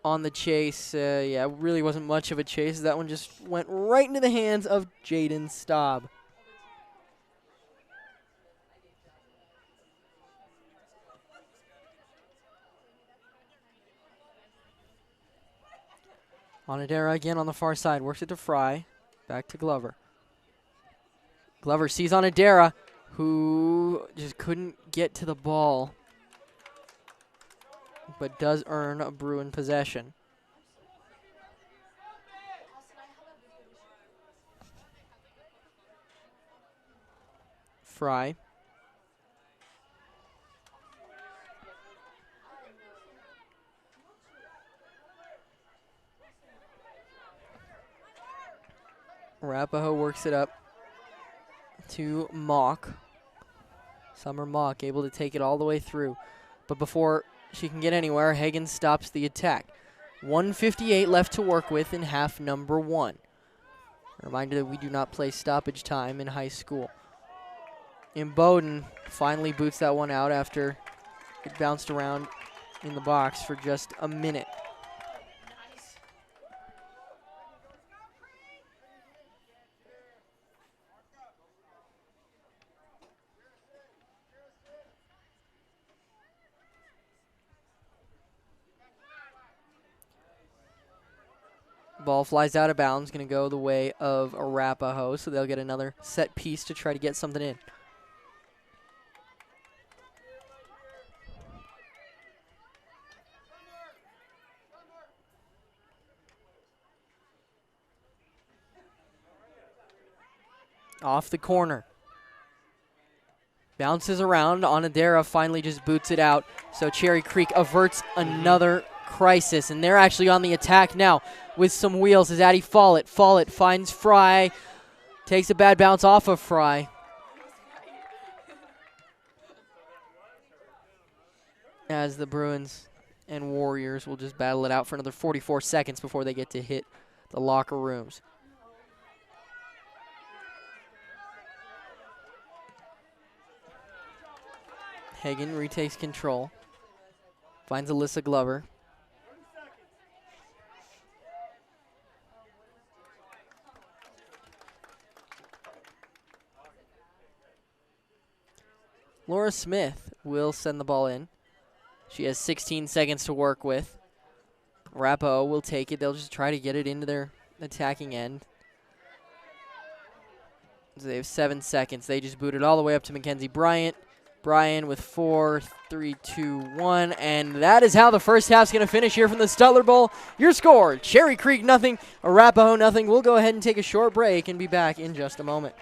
on the chase. Yeah, really wasn't much of a chase. That one just went right into the hands of Jaden Staub. Onodera again on the far side. Works it to Fry. Back to Glover. Glover sees Onodera, who just couldn't get to the ball, but does earn a Bruin possession. Fry. Arapahoe works it up to Mock. Summer Mock able to take it all the way through. But before she can get anywhere, Hagen stops the attack. 1:58 left to work with in half number 1. A reminder that we do not play stoppage time in high school. And Bowden finally boots that one out after it bounced around in the box for just a minute. Ball flies out of bounds, going to go the way of Arapahoe, so they'll get another set piece to try to get something in. Off the corner. Bounces around. Onodera finally just boots it out, so Cherry Creek averts another crisis, and they're actually on the attack now with some wheels as Addie Follett. Follett finds Fry, takes a bad bounce off of Fry. As the Bruins and Warriors will just battle it out for another 44 seconds before they get to hit the locker rooms. Hagen retakes control. Finds Alyssa Glover. Laura Smith will send the ball in. She has 16 seconds to work with. Arapahoe will take it. They'll just try to get it into their attacking end. So they have 7 seconds. They just boot it all the way up to Mackenzie Bryant. Bryant with 4, 3, 2, 1. And that is how the first half's going to finish here from the Stutler Bowl. Your score, Cherry Creek nothing, Arapahoe nothing. We'll go ahead and take a short break and be back in just a moment.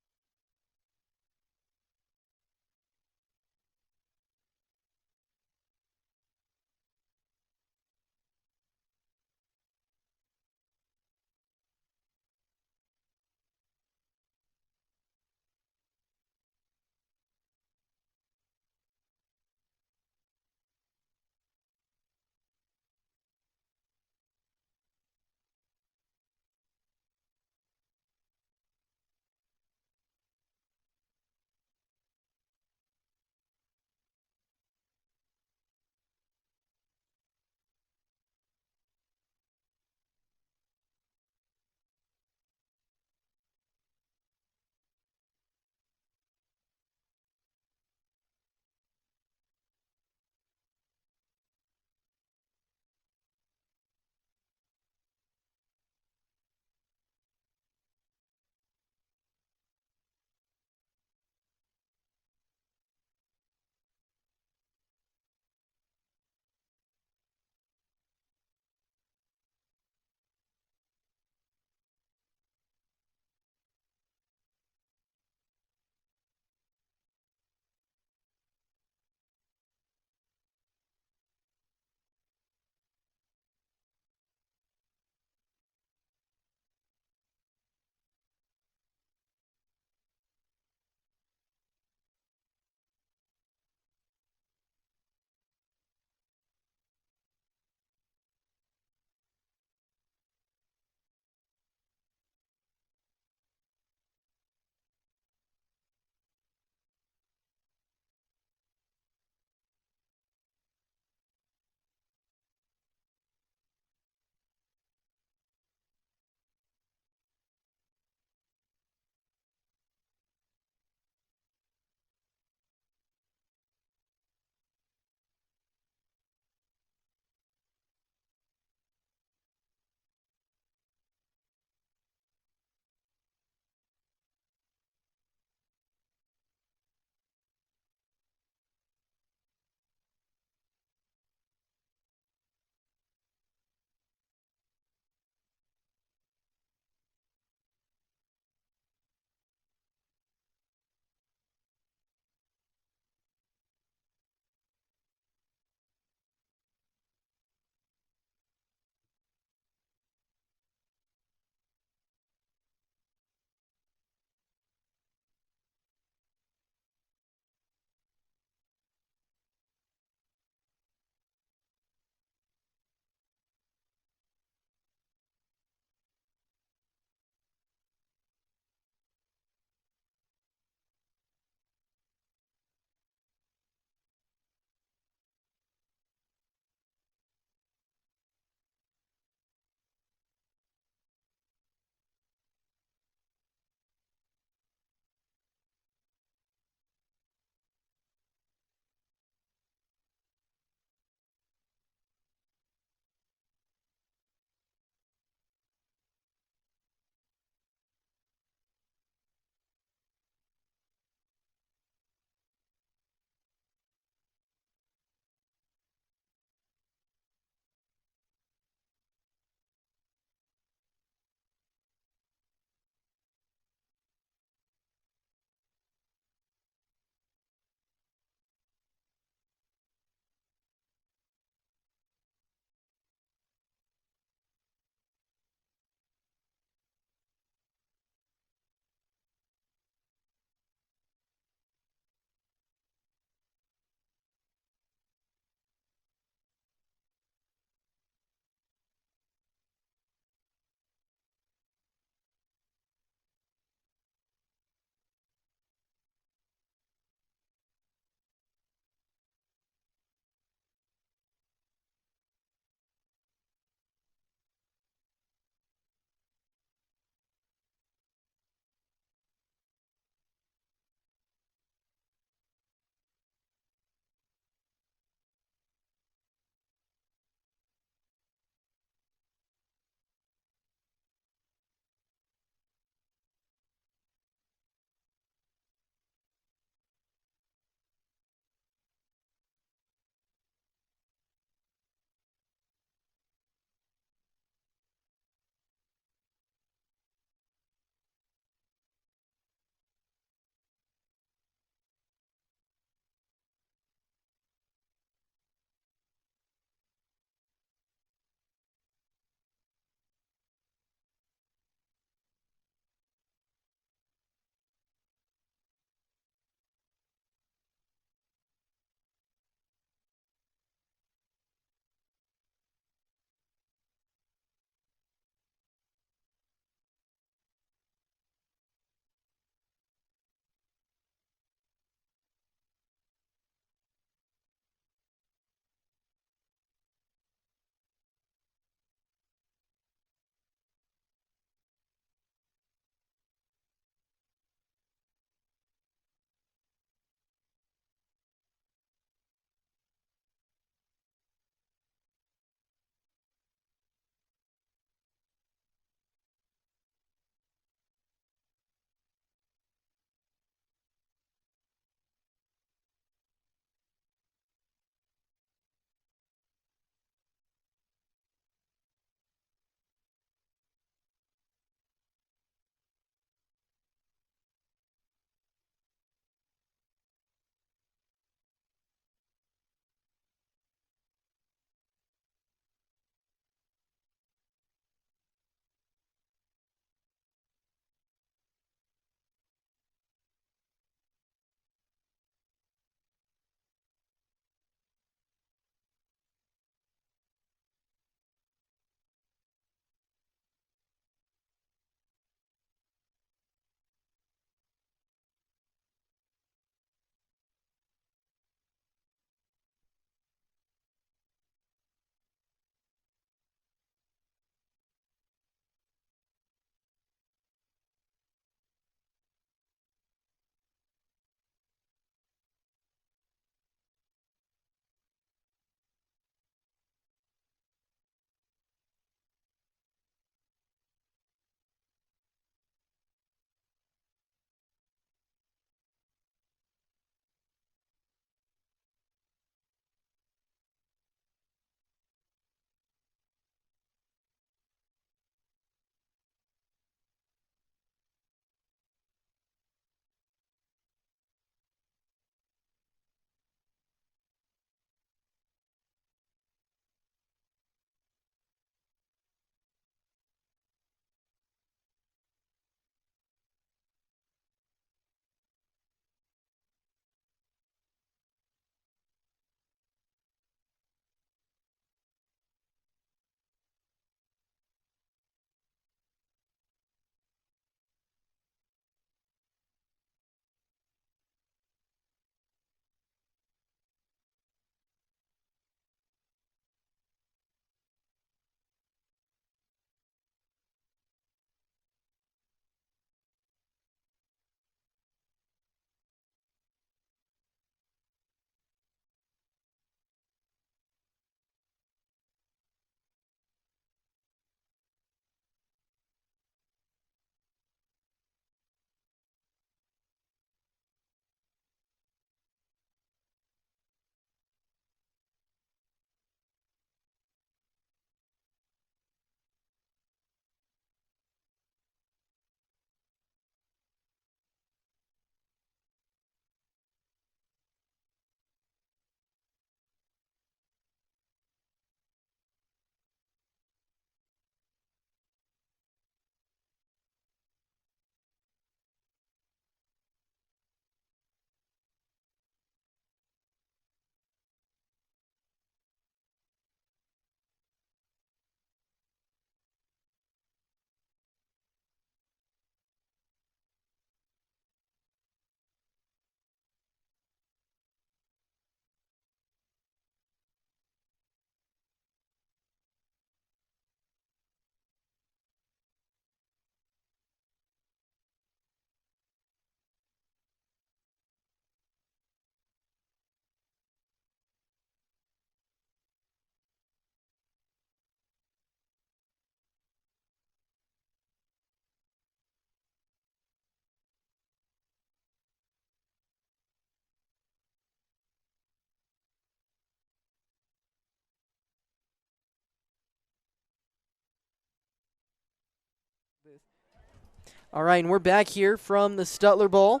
All right, and we're back here from the Stutler Bowl.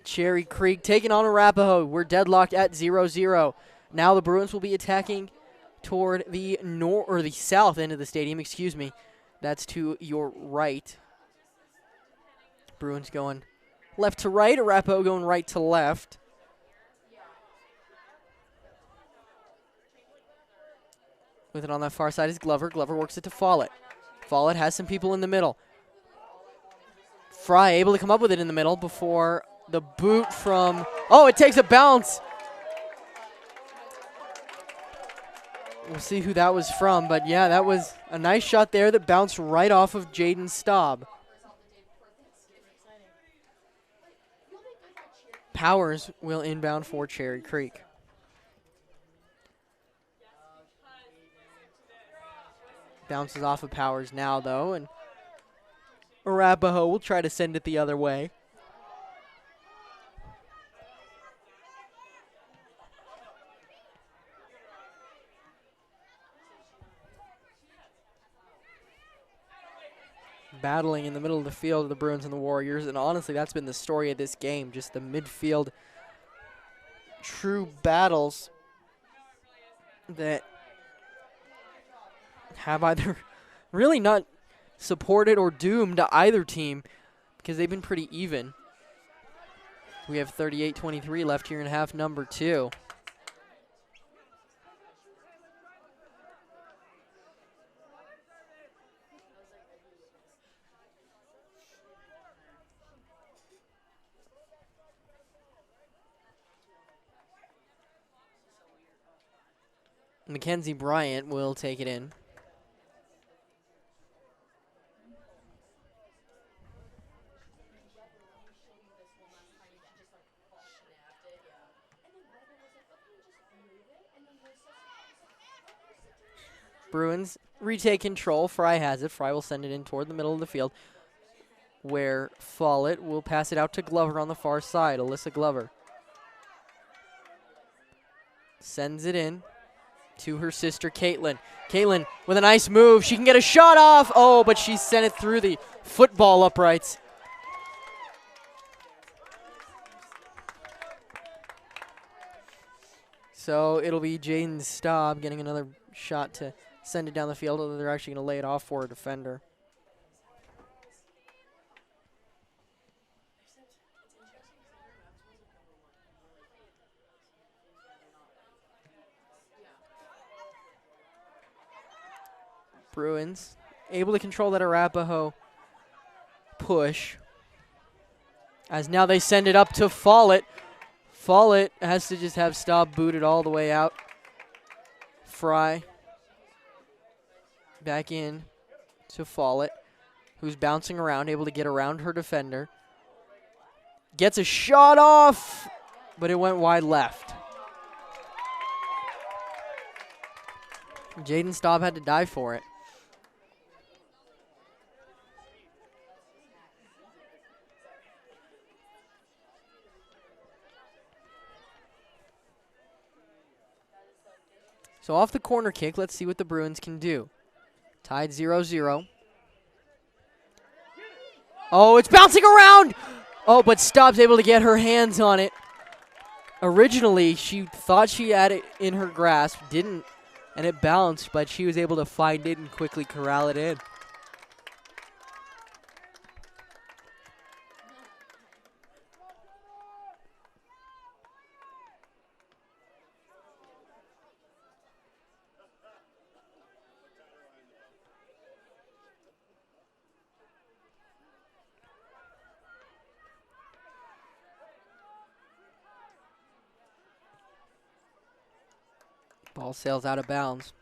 Cherry Creek taking on Arapahoe. We're deadlocked at 0-0. Now the Bruins will be attacking toward the the south end of the stadium, excuse me. That's to your right. Bruins going left to right, Arapahoe going right to left. With it on that far side is Glover. Glover works it to Follett. Follett has some people in the middle. Fry able to come up with it in the middle before the boot from, oh, it takes a bounce. We'll see who that was from, but yeah, that was a nice shot there that bounced right off of Jaden Staub. Powers will inbound for Cherry Creek. Bounces off of Powers now, though, and Arapahoe will try to send it the other way. Battling in the middle of the field, the Bruins and the Warriors, and honestly, that's been the story of this game, just the midfield true battles that have either really not supported or doomed either team because they've been pretty even. We have 38-23 left here in half number 2. Mackenzie Bryant will take it in. Bruins retake control. Fry has it. Fry will send it in toward the middle of the field where Follett will pass it out to Glover on the far side. Alyssa Glover sends it in to her sister, Caitlin. Caitlin with a nice move. She can get a shot off. Oh, but she sent it through the football uprights. So it'll be Jaden Staub getting another shot to send it down the field, although they're actually going to lay it off for a defender. Bruins able to control that Arapahoe push. As now they send it up to Follett. Follett has to just have Staub booted all the way out. Fry back in to Follett, who's bouncing around, able to get around her defender. Gets a shot off, but it went wide left. Jaden Staub had to dive for it. So off the corner kick, let's see what the Bruins can do. Tied 0-0. Oh, it's bouncing around! Oh, but Staub's able to get her hands on it. Originally, she thought she had it in her grasp, didn't, and it bounced, but she was able to find it and quickly corral it in. Ball sails out of bounds.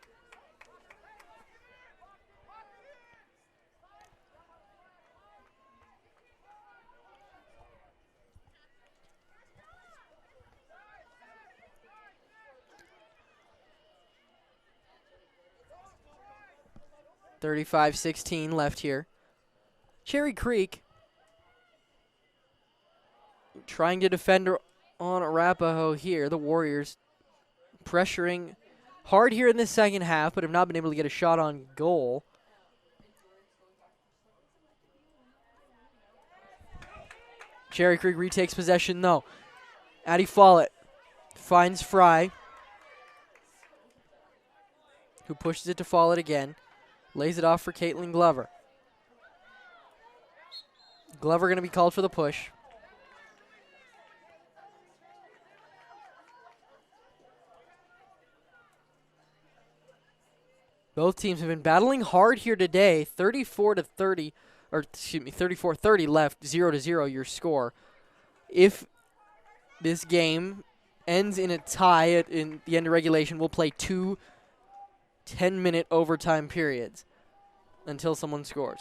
.35-16 left here. Cherry Creek trying to defend on Arapahoe here. The Warriors pressuring hard here in the second half, but have not been able to get a shot on goal. Cherry Creek retakes possession though. Addie Follett finds Fry, who pushes it to Follett again. Lays it off for Caitlin Glover. Glover going to be called for the push. Both teams have been battling hard here today. 34-30, or excuse me, 34-30 left, 0-0 your score. If this game ends in a tie in the end of regulation, we'll play 2 10-minute overtime periods until someone scores.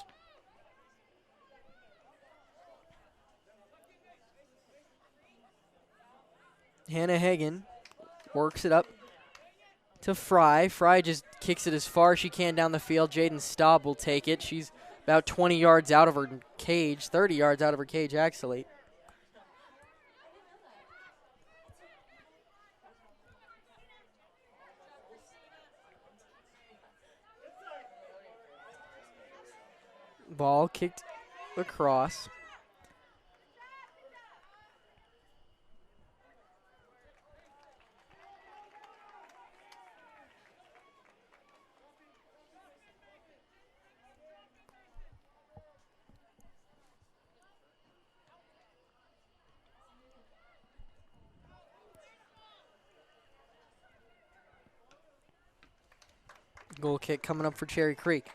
Hannah Hagen works it up to Fry. Fry just kicks it as far as she can down the field. Jaden Staub will take it. She's about 20 yards out of her cage, 30 yards out of her cage, actually. Ball kicked across. Goal kick coming up for Cherry Creek.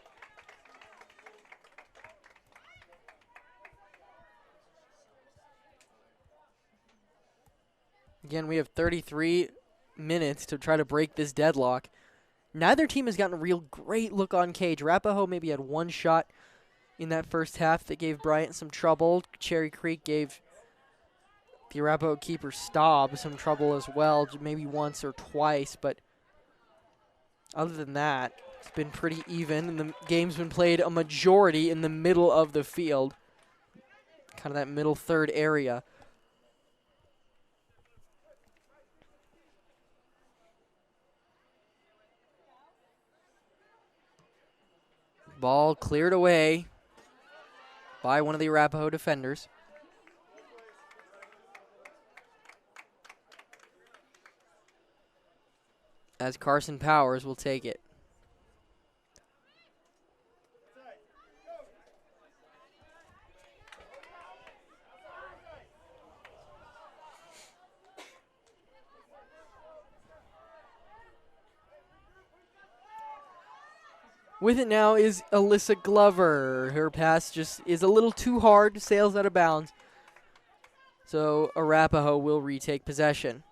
Again, we have 33 minutes to try to break this deadlock. Neither team has gotten a real great look on cage. Arapahoe maybe had one shot in that first half that gave Bryant some trouble. Cherry Creek gave the Arapahoe keeper Staub some trouble as well, maybe once or twice, but other than that, it's been pretty even, and the game's been played a majority in the middle of the field, kind of that middle third area. Ball cleared away by one of the Arapahoe defenders. As Carson Powers will take it. With it now is Alyssa Glover. Her pass just is a little too hard, sails out of bounds. So Arapahoe will retake possession.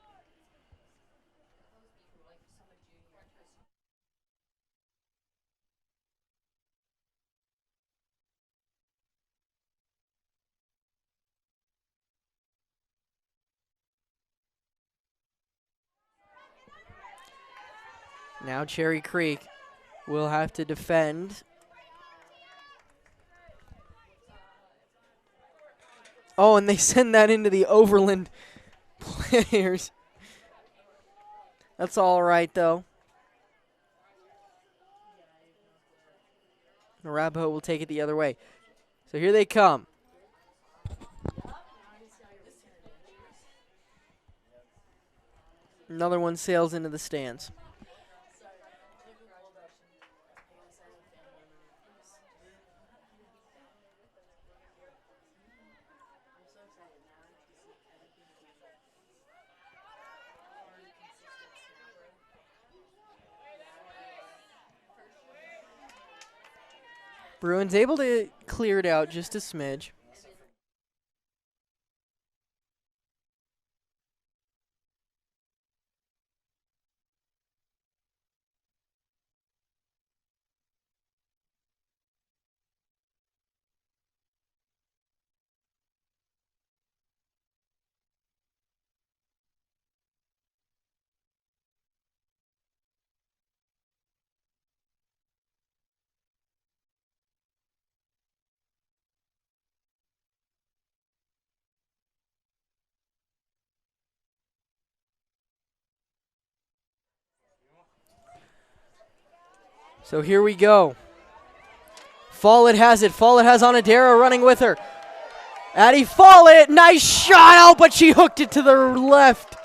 Now Cherry Creek will have to defend. Oh, and they send that into the Overland players. That's all right, though. Arapahoe will take it the other way. So here they come. Another one sails into the stands. Bruins able to clear it out just a smidge. So here we go. Follett has it. Follett has Onadera running with her. Addie Follett, nice shot out, but she hooked it to the left.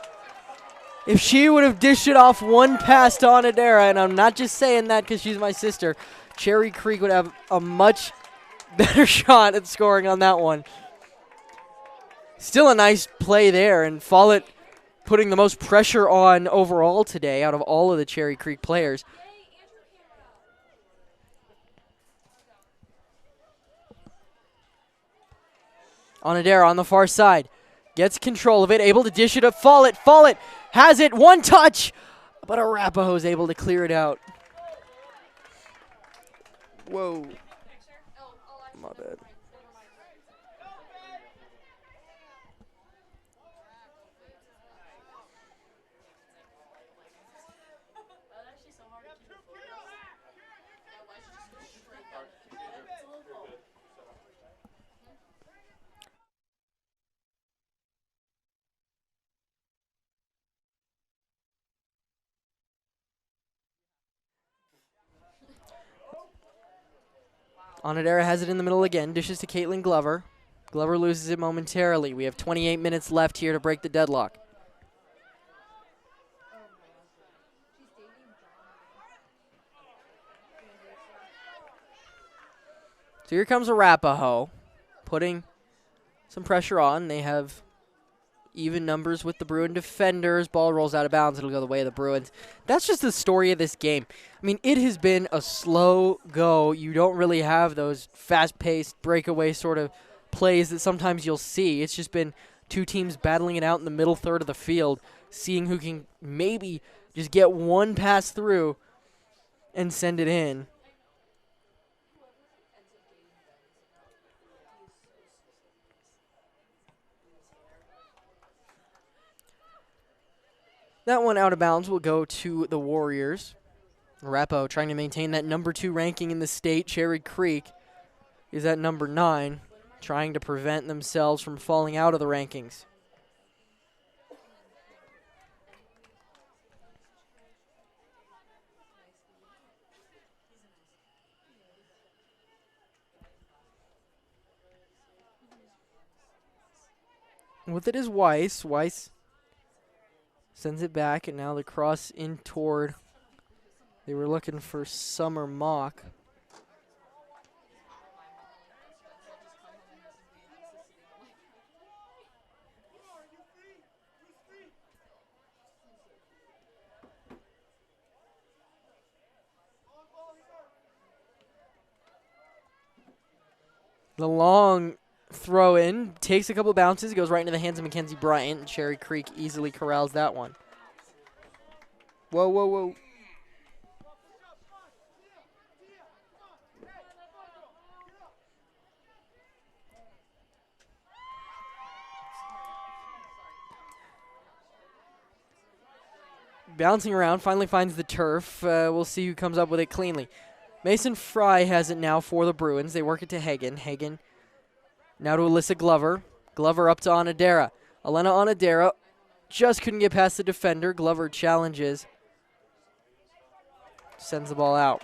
If she would have dished it off one pass to Onodera, and I'm not just saying that because she's my sister, Cherry Creek would have a much better shot at scoring on that one. Still a nice play there, and Follett putting the most pressure on overall today out of all of the Cherry Creek players. Onodera on the far side. Gets control of it, able to dish it up. Follett has it, one touch, but Arapahoe is able to clear it out. Whoa. My bad. Onodera has it in the middle again, dishes to Caitlin Glover. Glover loses it momentarily. We have 28 minutes left here to break the deadlock. So here comes Arapahoe, putting some pressure on. They have even numbers with the Bruin defenders. Ball rolls out of bounds. It'll go the way of the Bruins. That's just the story of this game. I mean, it has been a slow go. You don't really have those fast-paced breakaway sort of plays that sometimes you'll see. It's just been two teams battling it out in the middle third of the field, seeing who can maybe just get one pass through and send it in. That one out of bounds will go to the Warriors. Arapahoe trying to maintain that number 2 ranking in the state. Cherry Creek is at number 9, trying to prevent themselves from falling out of the rankings. With it is Weiss. Weiss sends it back, and now the cross in toward. They were looking for Summer Mock. The long throw in takes a couple bounces, goes right into the hands of Mackenzie Bryant, and Cherry Creek easily corrals that one. Whoa, whoa, whoa. Bouncing around, finally finds the turf. We'll see who comes up with it cleanly. Mason Fry has it now for the Bruins. They work it to Hagen. Hagen now to Alyssa Glover. Glover up to Onodera. Elena Onodera just couldn't get past the defender. Glover challenges. Sends the ball out.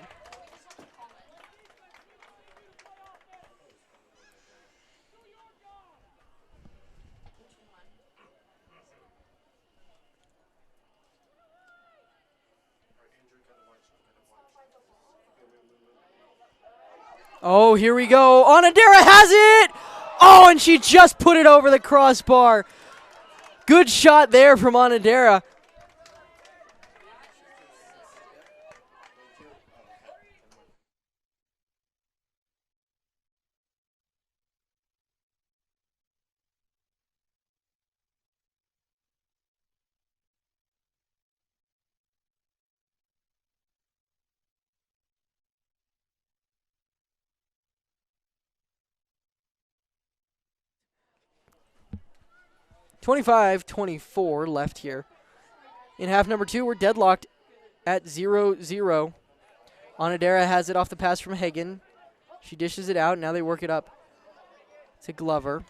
Oh, here we go. Onodera has it! Oh, and she just put it over the crossbar. Good shot there from Onodera. (25-24) left here. In half number 2, we're deadlocked at 0-0. Onodera has it off the pass from Hagen. She dishes it out. Now they work it up to Glover.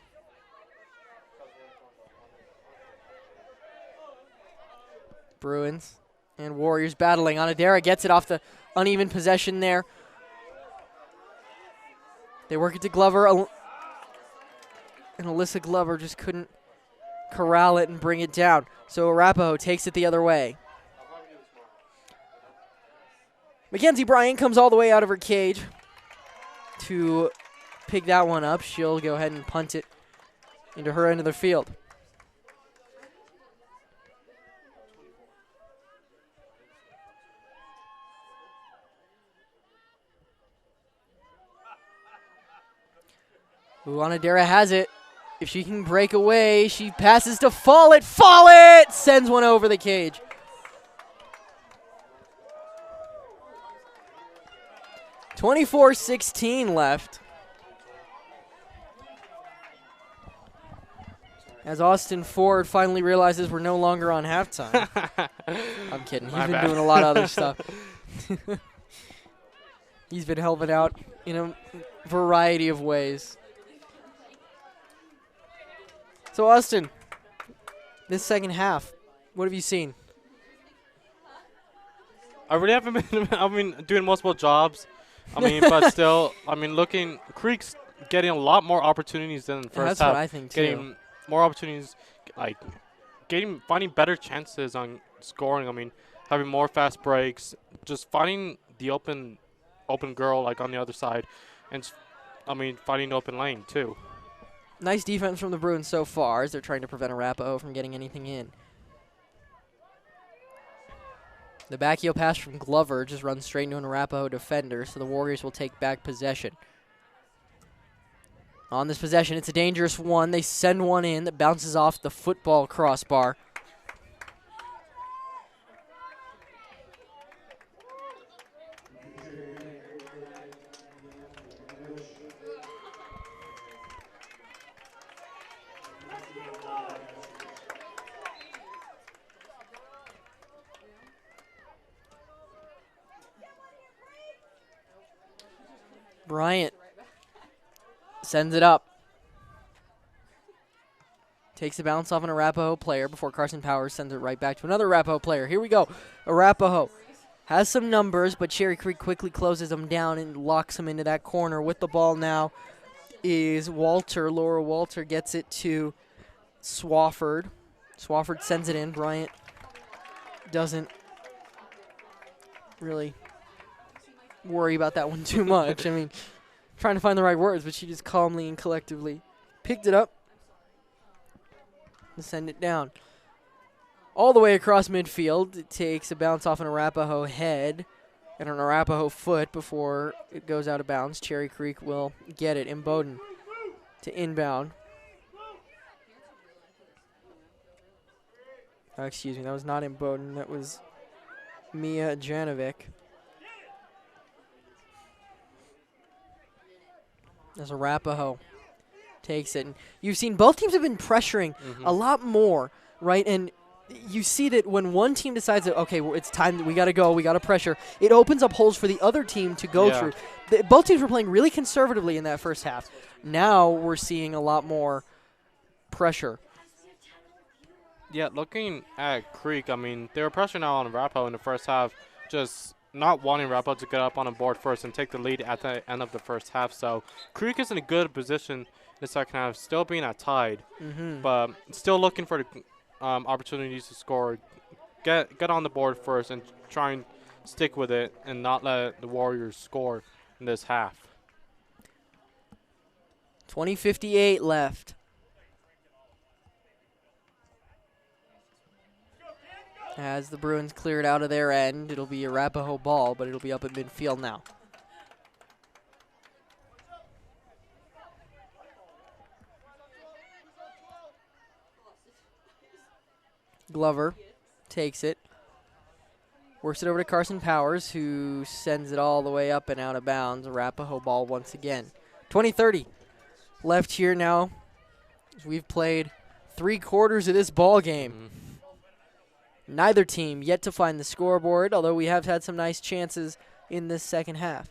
Bruins and Warriors battling. Onodera gets it off the uneven possession there. They work it to Glover. and Alyssa Glover just couldn't corral it and bring it down. So Arapahoe takes it the other way. Mackenzie Bryant comes all the way out of her cage to pick that one up. She'll go ahead and punt it into her end of the field. Uwanadera has it. If she can break away, she passes to Follett. Follett sends one over the cage. .24-16 left. As Austin Ford finally realizes we're no longer on halftime. I'm kidding. He's been doing a lot of other stuff. He's been helping out in a variety of ways. So, Austin, this second half, what have you seen? I really haven't been, doing multiple jobs. But still, Creek's getting a lot more opportunities than the first half. That's what I think, too. Getting more opportunities, finding better chances on scoring. Having more fast breaks, just finding the open girl, on the other side, and, finding the open lane, too. Nice defense from the Bruins so far as they're trying to prevent Arapahoe from getting anything in. The back heel pass from Glover just runs straight into an Arapahoe defender, so the Warriors will take back possession. On this possession, it's a dangerous one. They send one in that bounces off the football crossbar. Bryant sends it up. Takes the bounce off an Arapahoe player before Carson Powers sends it right back to another Arapahoe player. Here we go. Arapahoe has some numbers, but Cherry Creek quickly closes them down and locks them into that corner. With the ball now is Walter. Laura Walter gets it to Swafford. Swafford sends it in. Bryant doesn't really worry about that one too much. Trying to find the right words, but she just calmly and collectively picked it up and send it down. All the way across midfield, it takes a bounce off an Arapahoe head and an Arapahoe foot before it goes out of bounds. Cherry Creek will get it. Imboden to inbound. Oh, excuse me, that was not Imboden. That was Mia Janovic. As Arapahoe takes it. And you've seen both teams have been pressuring a lot more, right? And you see that when one team decides that, okay, well, it's time, we got to go, we got to pressure, it opens up holes for the other team to go through. Both teams were playing really conservatively in that first half. Now we're seeing a lot more pressure. Yeah, looking at Creek, they were pressuring out on Arapahoe in the first half, just not wanting Arapahoe to get up on the board first and take the lead at the end of the first half. So Creek is in a good position in the second half, still being at tied, but still looking for the opportunities to score, get on the board first and try and stick with it and not let the Warriors score in this half. 20:58 left. As the Bruins clear it out of their end, it'll be a Arapahoe ball, but it'll be up at midfield now. Glover takes it. Works it over to Carson Powers, who sends it all the way up and out of bounds. Arapahoe ball once again. 20:30 left here now. We've played 3/4 of this ball game. Neither team yet to find the scoreboard, although we have had some nice chances in this second half.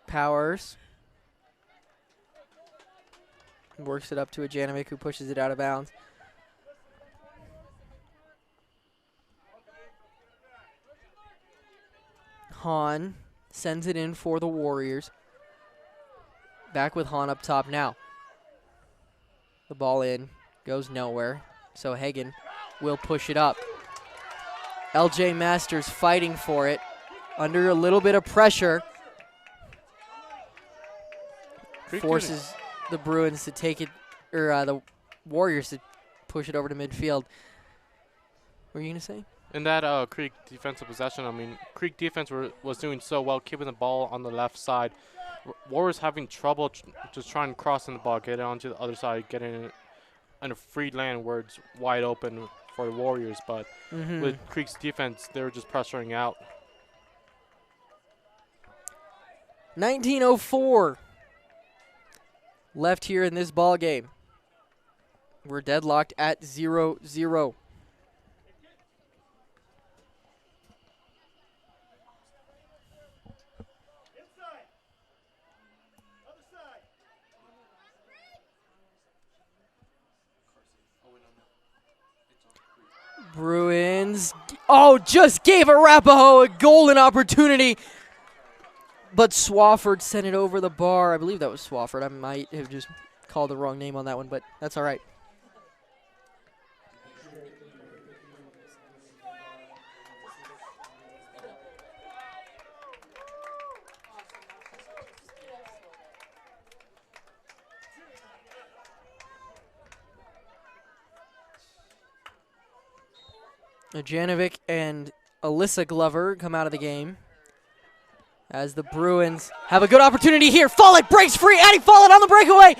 Powers works it up to a Janovic, who pushes it out of bounds. Hahn sends it in for the Warriors. Back with Hahn up top now. The ball in, goes nowhere. So Hagen will push it up. LJ Masters fighting for it, under a little bit of pressure. Forces the Bruins to take it, or the Warriors to push it over to midfield. What were you going to say? In that Creek defensive possession, I mean, Creek defense was doing so well, keeping the ball on the left side. Warriors having trouble just trying to cross in the ball, get it onto the other side, get in a free land where it's wide open for the Warriors. But with Creek's defense, they were just pressuring out. 19:04 left here in this ball game. We're deadlocked at 0-0. Bruins, just gave Arapahoe a golden opportunity. But Swafford sent it over the bar. I believe that was Swafford. I might have just called the wrong name on that one, but that's all right. Janovic and Alyssa Glover come out of the game as the Bruins have a good opportunity here. Follett breaks free. Addie Follett on the breakaway.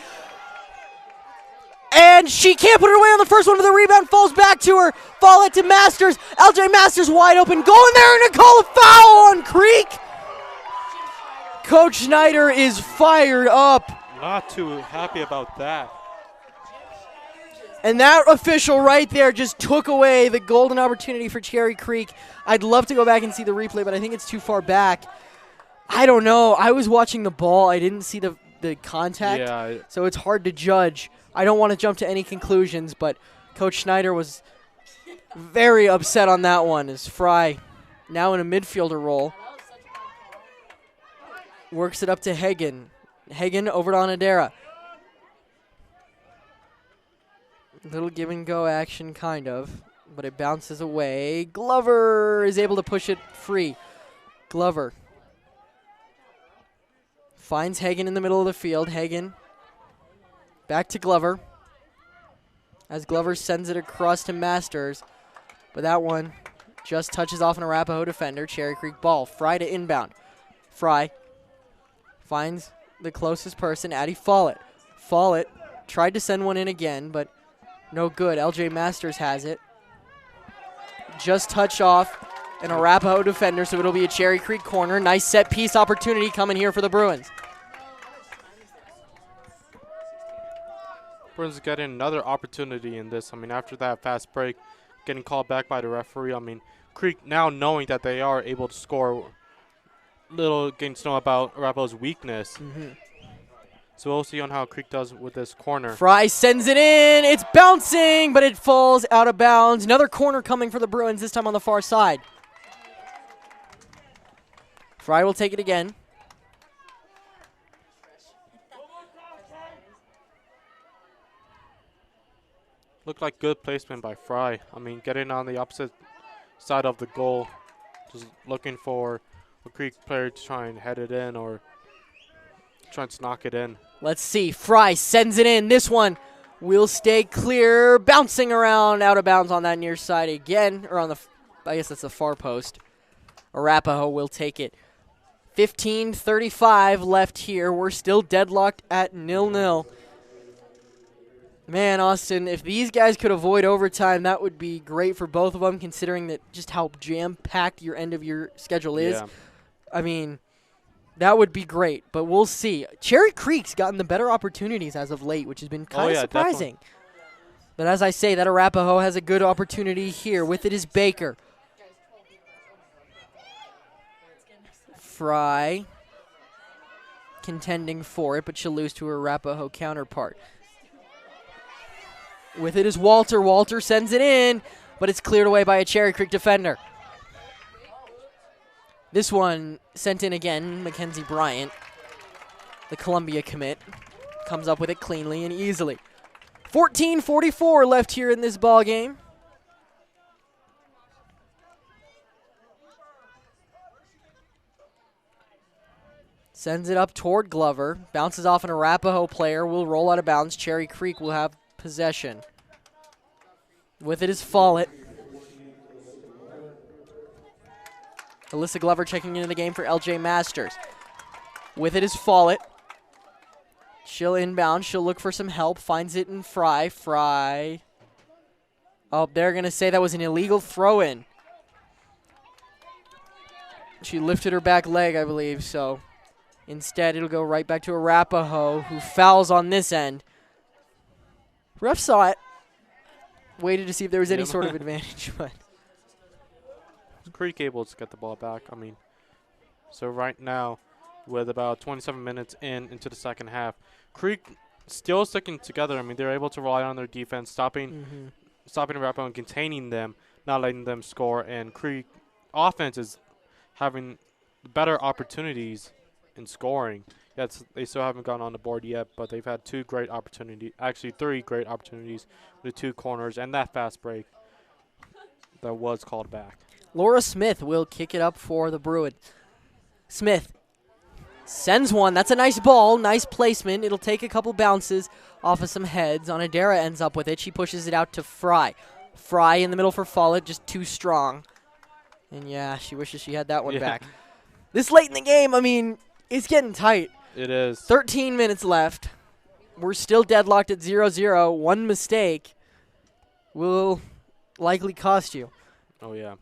And she can't put it away on the first one, but the rebound falls back to her. Follett to Masters. LJ Masters wide open. Going there and a call a foul on Creek. Coach Schneider is fired up. Not too happy about that. And that official right there just took away the golden opportunity for Cherry Creek. I'd love to go back and see the replay, but I think it's too far back. I don't know. I was watching the ball. I didn't see the contact, so it's hard to judge. I don't want to jump to any conclusions, but Coach Schneider was very upset on that one as Fry, now in a midfielder role, works it up to Hagen. Hagen over to Onodera. Little give and go action, kind of, but it bounces away. Glover is able to push it free. Glover finds Hagen in the middle of the field. Hagen back to Glover as Glover sends it across to Masters, but that one just touches off an Arapahoe defender. Cherry Creek ball. Fry to inbound. Fry finds the closest person, Addie Follett. Follett tried to send one in again, but no good. LJ Masters has it. Just touched off an Arapahoe defender, so it'll be a Cherry Creek corner. Nice set piece opportunity coming here for the Bruins. Bruins getting another opportunity in this. I mean, after that fast break, getting called back by the referee. I mean, Creek now knowing that they are able to score, little getting to know about Arapahoe's weakness. So we'll see on how Creek does with this corner. Fry sends it in. It's bouncing, but it falls out of bounds. Another corner coming for the Bruins, this time on the far side. Fry will take it again. Looked like good placement by Fry. I mean, getting on the opposite side of the goal. Just looking for a Creek player to try and head it in or trying to knock it in. Let's see. Fry sends it in. This one will stay clear. Bouncing around out of bounds on that near side again. Or on the, I guess that's the far post. Arapahoe will take it. 15:35 left here. We're still deadlocked at 0-0. Man, Austin, if these guys could avoid overtime, that would be great for both of them, considering that just how jam-packed your end of your schedule is. Yeah. I mean, that would be great, but we'll see. Cherry Creek's gotten the better opportunities as of late, which has been kind of surprising. Definitely. But as I say, that Arapahoe has a good opportunity here. With it is Baker. Fry contending for it, but she'll lose to her Arapahoe counterpart. With it is Walter. Walter sends it in, but it's cleared away by a Cherry Creek defender. This one sent in again, Mackenzie Bryant, the Columbia commit, comes up with it cleanly and easily. 14:44 left here in this ball game. Sends it up toward Glover. Bounces off an Arapahoe player. Will roll out of bounds. Cherry Creek will have possession. With it is Follett. Alyssa Glover checking into the game for LJ Masters. With it is Follett. She'll inbound. She'll look for some help. Finds it in Fry. Fry. Oh, they're going to say that was an illegal throw-in. She lifted her back leg, I believe, so instead it'll go right back to Arapahoe, who fouls on this end. Ref saw it. Waited to see if there was any sort of advantage, but Creek able to get the ball back. I mean, so right now, with about 27 minutes into the second half, Creek still sticking together. I mean, they're able to rely on their defense, stopping Arapahoe and containing them, not letting them score. And Creek offense is having better opportunities in scoring. Yes, they still haven't gone on the board yet, but they've had two great opportunities, actually 3 great opportunities with 2 corners and that fast break that was called back. Laura Smith will kick it up for the Bruins. Smith sends one. That's a nice ball. Nice placement. It'll take a couple bounces off of some heads. Onodera ends up with it. She pushes it out to Fry. Fry in the middle for Follett, just too strong. And yeah, she wishes she had that one back. This late in the game, I mean, it's getting tight. It is. 13 minutes left. We're still deadlocked at 0-0. One mistake will likely cost you. Oh, yeah.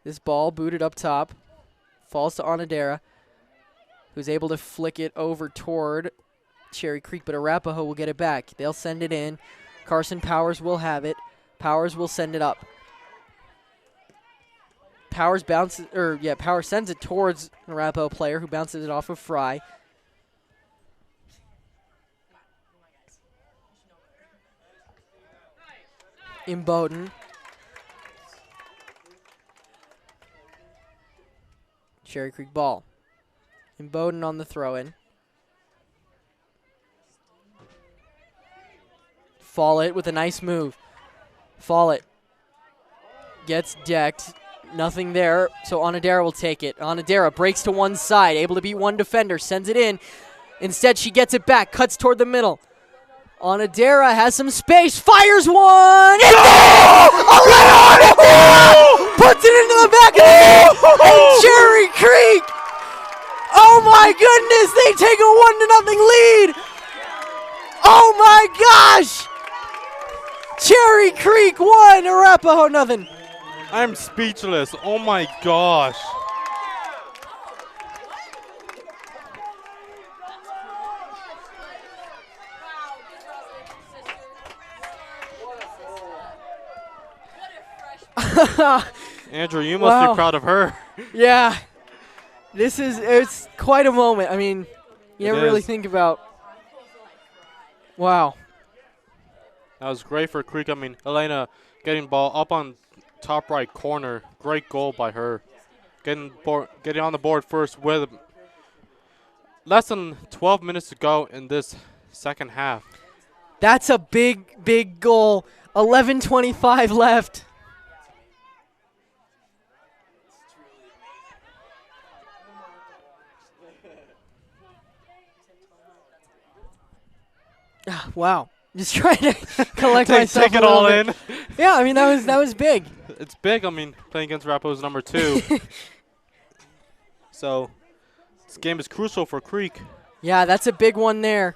This ball booted up top. Falls to Onodera, who's able to flick it over toward Cherry Creek, but Arapahoe will get it back. They'll send it in. Carson Powers will have it. Powers will send it up. Powers sends it towards an Arapahoe player who bounces it off of Fry. Imboden. Cherry Creek ball. Imboden on the throw-in. Follett with a nice move. Follett gets decked. Nothing there, so Onodera will take it. Onodera breaks to one side, able to beat one defender, sends it in. Instead, she gets it back, cuts toward the middle. Onodera has some space, fires one! And Onodera puts it into the back of the net! And Cherry Creek! Oh my goodness, they take a 1-0 lead! Oh my gosh! Cherry Creek 1, Arapahoe nothing. I'm speechless. Oh, my gosh. Andrew, you must be proud of her. Yeah. It's quite a moment. I mean, you never really think about. Wow. That was great for Creek. I mean, Elena getting ball up on top right corner. Great goal by her. Getting on the board first with less than 12 minutes to go in this second half. That's a big, big goal. 11:25 left. Wow. Just trying to collect myself. Take it all in. Yeah, I mean that was big. It's big. I mean, playing against Arapahoe's number 2. So this game is crucial for Creek. Yeah, that's a big one there.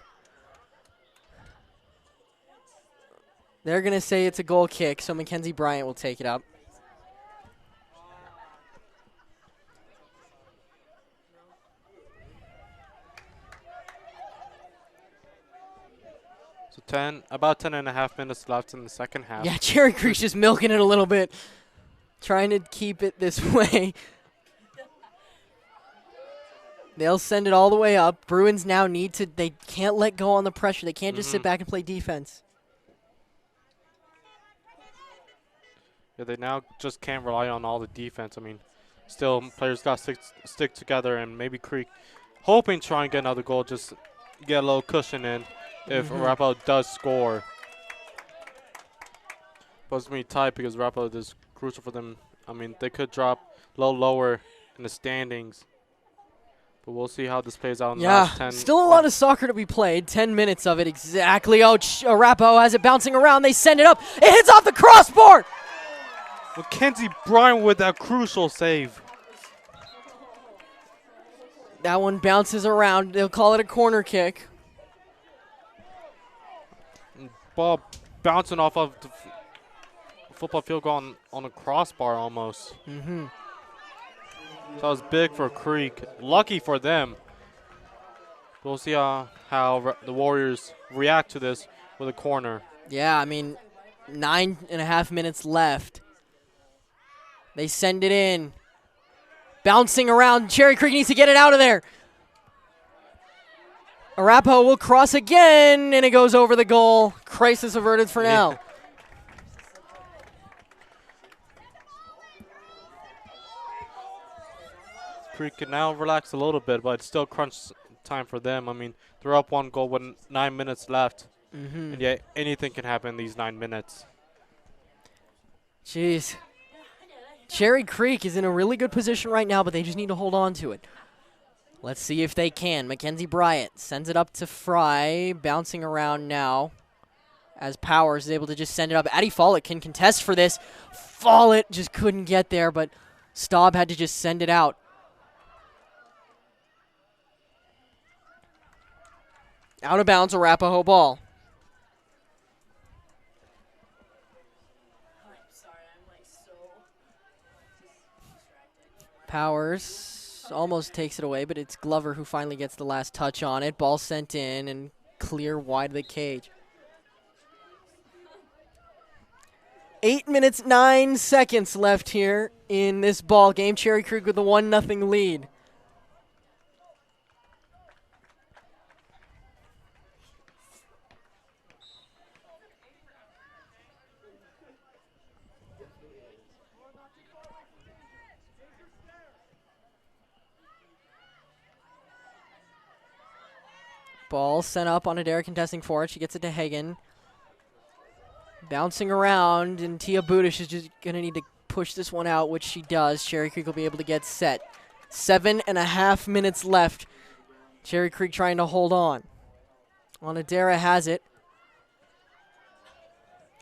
They're gonna say it's a goal kick, so Mackenzie Bryant will take it up. So about 10 and a half minutes left in the second half. Yeah, Cherry Creek's just milking it a little bit, trying to keep it this way. They'll send it all the way up. Bruins now they can't let go on the pressure. They can't just sit back and play defense. Yeah, they now just can't rely on all the defense. I mean, still players got to stick together, and maybe Creek hoping to try and get another goal, just get a little cushion in if Arapahoe does score. But it's going to be tight because Arapahoe is crucial for them. I mean, they could drop a little lower in the standings. But we'll see how this plays out in the last 10. Still a lot of soccer to be played. 10 minutes of it exactly. Oh, Arapahoe has it bouncing around. They send it up. It hits off the crossbar. Mackenzie Bryan with that crucial save. That one bounces around. They'll call it a corner kick. Ball bouncing off of the football field goal on a crossbar almost. So that was big for Creek. Lucky for them. We'll see how the Warriors react to this with a corner. Yeah, I mean, 9.5 minutes left. They send it in. Bouncing around. Cherry Creek needs to get it out of there. Arapahoe will cross again, and it goes over the goal. Crisis averted for now. Creek can now relax a little bit, but it's still crunch time for them. I mean, they're up 1 goal with 9 minutes left. And yet anything can happen in these 9 minutes. Jeez. Cherry Creek is in a really good position right now, but they just need to hold on to it. Let's see if they can. Mackenzie Bryant sends it up to Fry, bouncing around now as Powers is able to just send it up. Addie Follett can contest for this. Follett just couldn't get there, but Staub had to just send it out. Out of bounds, Arapahoe ball. Powers almost takes it away, but it's Glover who finally gets the last touch on it. Ball sent in and clear wide of the cage. 8 minutes, 9 seconds left here in this ball game. Cherry Creek with a 1-0 lead. Ball sent up on Adair contesting for it. She gets it to Hagen. Bouncing around, and Tia Budish is just going to need to push this one out, which she does. Cherry Creek will be able to get set. 7.5 minutes left. Cherry Creek trying to hold on. Onadera has it.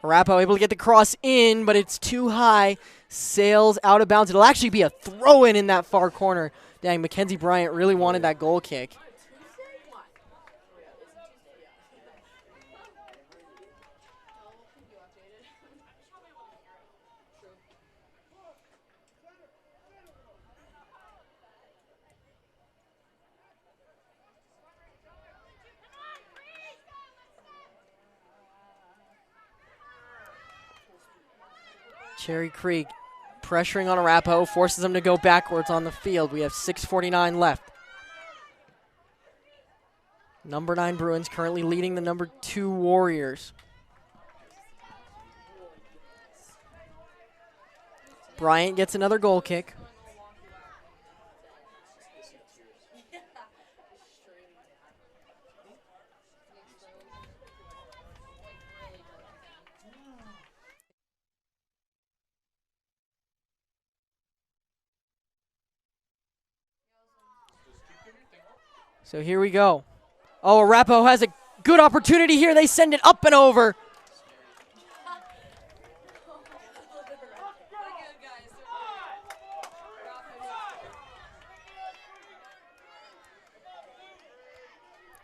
Arapahoe able to get the cross in, but it's too high. Sails out of bounds. It'll actually be a throw-in in that far corner. Dang, Mackenzie Bryant really wanted that goal kick. Cherry Creek pressuring on Arapahoe, forces them to go backwards on the field. We have 6:49 left. Number 9 Bruins currently leading the number 2 Warriors. Bryant gets another goal kick. So here we go. Oh, Arapahoe has a good opportunity here. They send it up and over.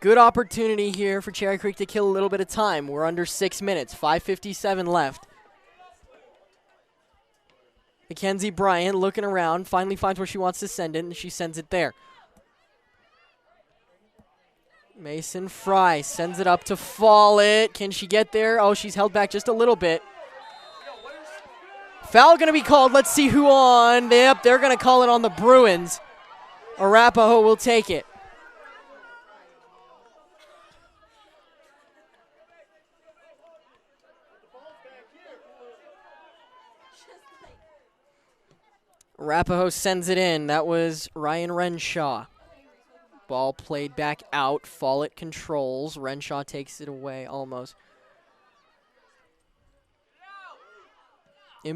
Good opportunity here for Cherry Creek to kill a little bit of time. We're under 6 minutes, 5:57 left. Mackenzie Bryant looking around, finally finds where she wants to send it, and she sends it there. Mason Fry sends it up to Follett. Can she get there? Oh, she's held back just a little bit. Foul going to be called. Let's see who on. Yep, they're going to call it on the Bruins. Arapahoe will take it. Arapahoe sends it in. That was Ryan Renshaw. Ball played back out. Follett controls. Renshaw takes it away almost.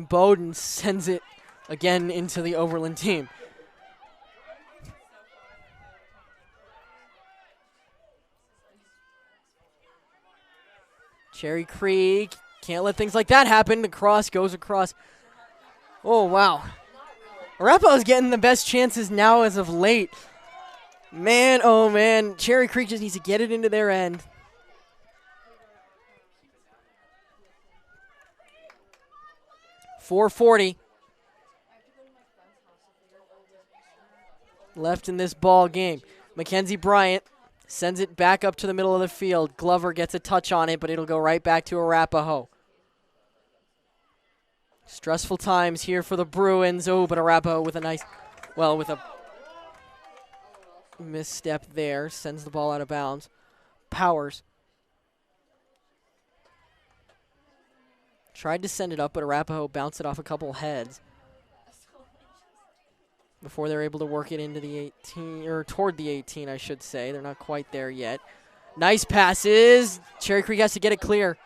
Bowden sends it again into the Overland team. Cherry Creek can't let things like that happen. The cross goes across. Oh, wow. Arapahoe's getting the best chances now as of late. Man, oh man. Cherry Creek just needs to get it into their end. .440 left in this ball game. Mackenzie Bryant sends it back up to the middle of the field. Glover gets a touch on it, but it'll go right back to Arapahoe. Stressful times here for the Bruins. Oh, but Arapahoe with a nice, well, with a misstep there. Sends the ball out of bounds. Powers tried to send it up, but Arapahoe bounced it off a couple heads before they're able to work it into the 18, or toward the 18, I should say. They're not quite there yet. Nice passes. Cherry Creek has to get it clear.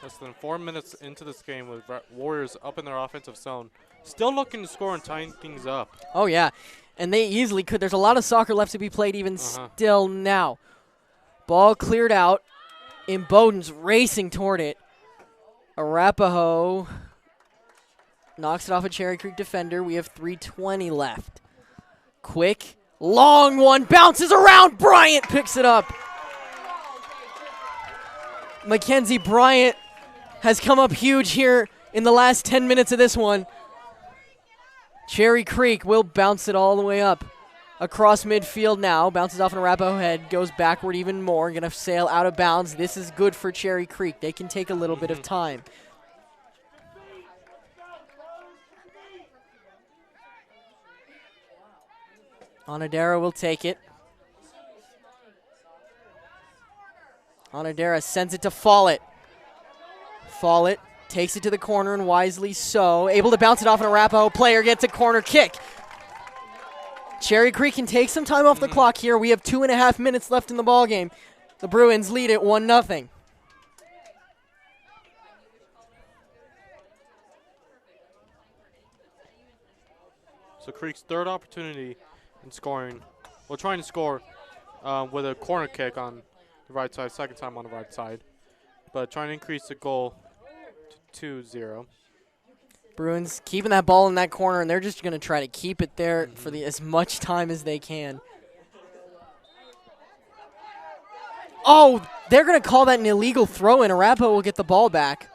Less than 4 minutes into this game with Warriors up in their offensive zone. Still looking to score and tying things up. Oh, yeah. And they easily could. There's a lot of soccer left to be played even still now. Ball cleared out. Bowden's racing toward it. Arapahoe knocks it off a Cherry Creek defender. We have 3:20 left. Quick, long one. Bounces around. Bryant picks it up. Mackenzie Bryant has come up huge here in the last 10 minutes of this one. Cherry Creek will bounce it all the way up across midfield now. Bounces off an Arapahoe head, goes backward even more. Going to sail out of bounds. This is good for Cherry Creek. They can take a little bit of time. Onodera will take it. Onodera sends it to Follett. Follett takes it to the corner, and wisely so. Able to bounce it off an Arapahoe player, gets a corner kick. Cherry Creek can take some time off the clock here. We have 2.5 minutes left in the ball game. The Bruins lead it 1-0. So Creek's third opportunity in scoring. Well, trying to score with a corner kick on the right side, second time on the right side. But trying to increase the goal to 2-0. Bruins keeping that ball in that corner, and they're just going to try to keep it there for as much time as they can. Oh, they're going to call that an illegal throw, and Arapahoe will get the ball back.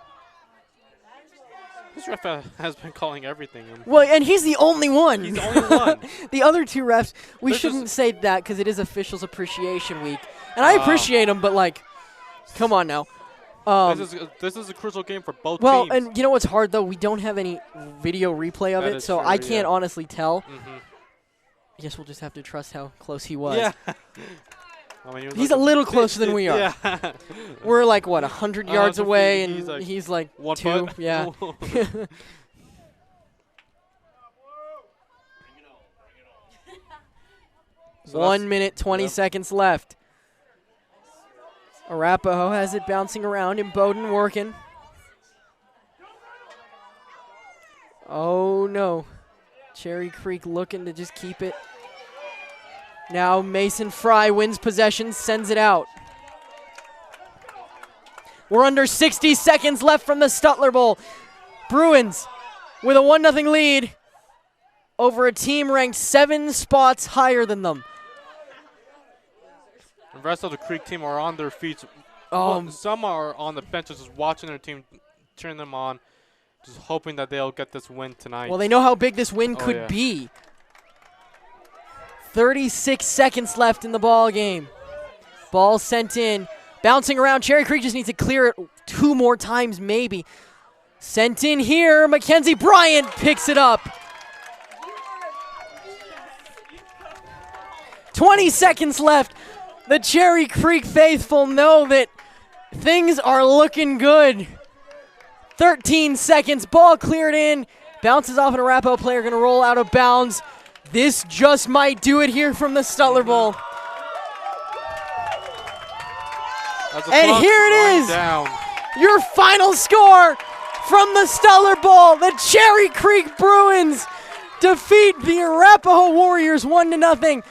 This ref has been calling everything. Well, and he's the only one. He's the only one. The other two refs, we They're shouldn't say that because it is Officials Appreciation Week. And I appreciate them, but, like, come on now. This is a crucial game for both well, teams. and you know what's hard, though? We don't have any video replay of That it, is so true, I can't yeah. honestly tell. I guess we'll just have to trust how close he was. Yeah. I mean, He's a little closer than we are. Yeah. We're like, what, 100 yards away, and he's like 1 2. foot. Yeah. So 1 minute, 20 seconds left. Arapahoe has it bouncing around, and Bowden working. Oh, no. Cherry Creek looking to just keep it. Now Mason Fry wins possession, sends it out. We're under 60 seconds left from the Stutler Bowl. Bruins with a 1-0 lead over a team ranked 7 spots higher than them. The rest of the Creek team are on their feet. Oh, Some are on the benches just watching their team, cheering them on, just hoping that they'll get this win tonight. well, they know how big this win could be. 36 seconds left in the ball game. Ball sent in. Bouncing around. Cherry Creek just needs to clear it 2 more times, maybe. Sent in here. Mackenzie Bryant picks it up. 20 seconds left. The Cherry Creek faithful know that things are looking good. 13 seconds, ball cleared in, bounces off an Arapahoe player, going to roll out of bounds. This just might do it here from the Stutler Bowl. And here it is, your final score from the Stutler Bowl. The Cherry Creek Bruins defeat the Arapahoe Warriors 1-0.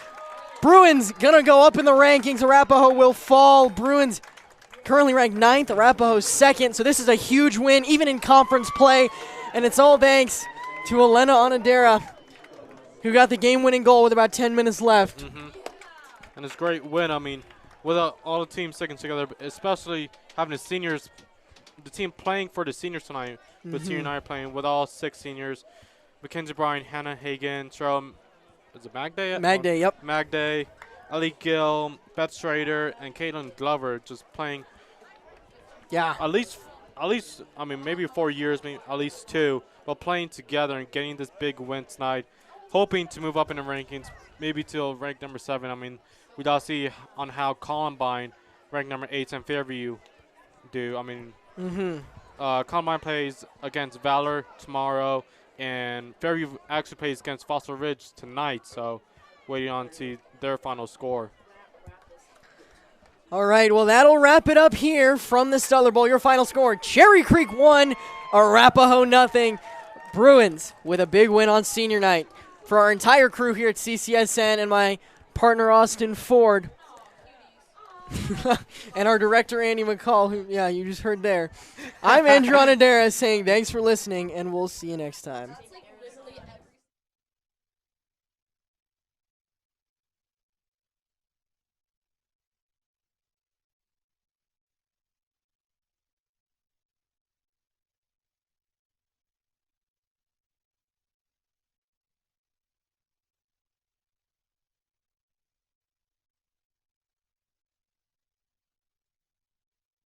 Bruins gonna go up in the rankings. Arapahoe will fall. Bruins currently ranked 9th, Arapahoe 2nd. So this is a huge win, even in conference play. And it's all thanks to Elena Onadera, who got the game-winning goal with about 10 minutes left. And it's a great win. I mean, with all the teams sticking together, especially having the seniors, the team playing for the seniors tonight, with senior night playing with all 6 seniors. Mackenzie Bryan, Hannah Hagan, Cheryl, is it Magday? Magday, yep. Magday, Ellie Gill, Beth Schrader, and Caitlin Glover just playing. Yeah. At least, I mean, maybe 4 years, maybe at least 2, but playing together and getting this big win tonight, hoping to move up in the rankings, maybe till rank number 7. I mean, we gotta see on how Columbine, ranked number 8, and Fairview do. I mean, Columbine plays against Valor tomorrow, and Fairview actually plays against Fossil Ridge tonight, so waiting on to see their final score. All right, well, that'll wrap it up here from the Stutler Bowl. Your final score, Cherry Creek 1, Arapahoe 0. Bruins with a big win on senior night. For our entire crew here at CCSN and my partner Austin Ford, and our director Andy McCall, who, yeah, you just heard there. I'm Andrew Onadera saying thanks for listening, and we'll see you next time.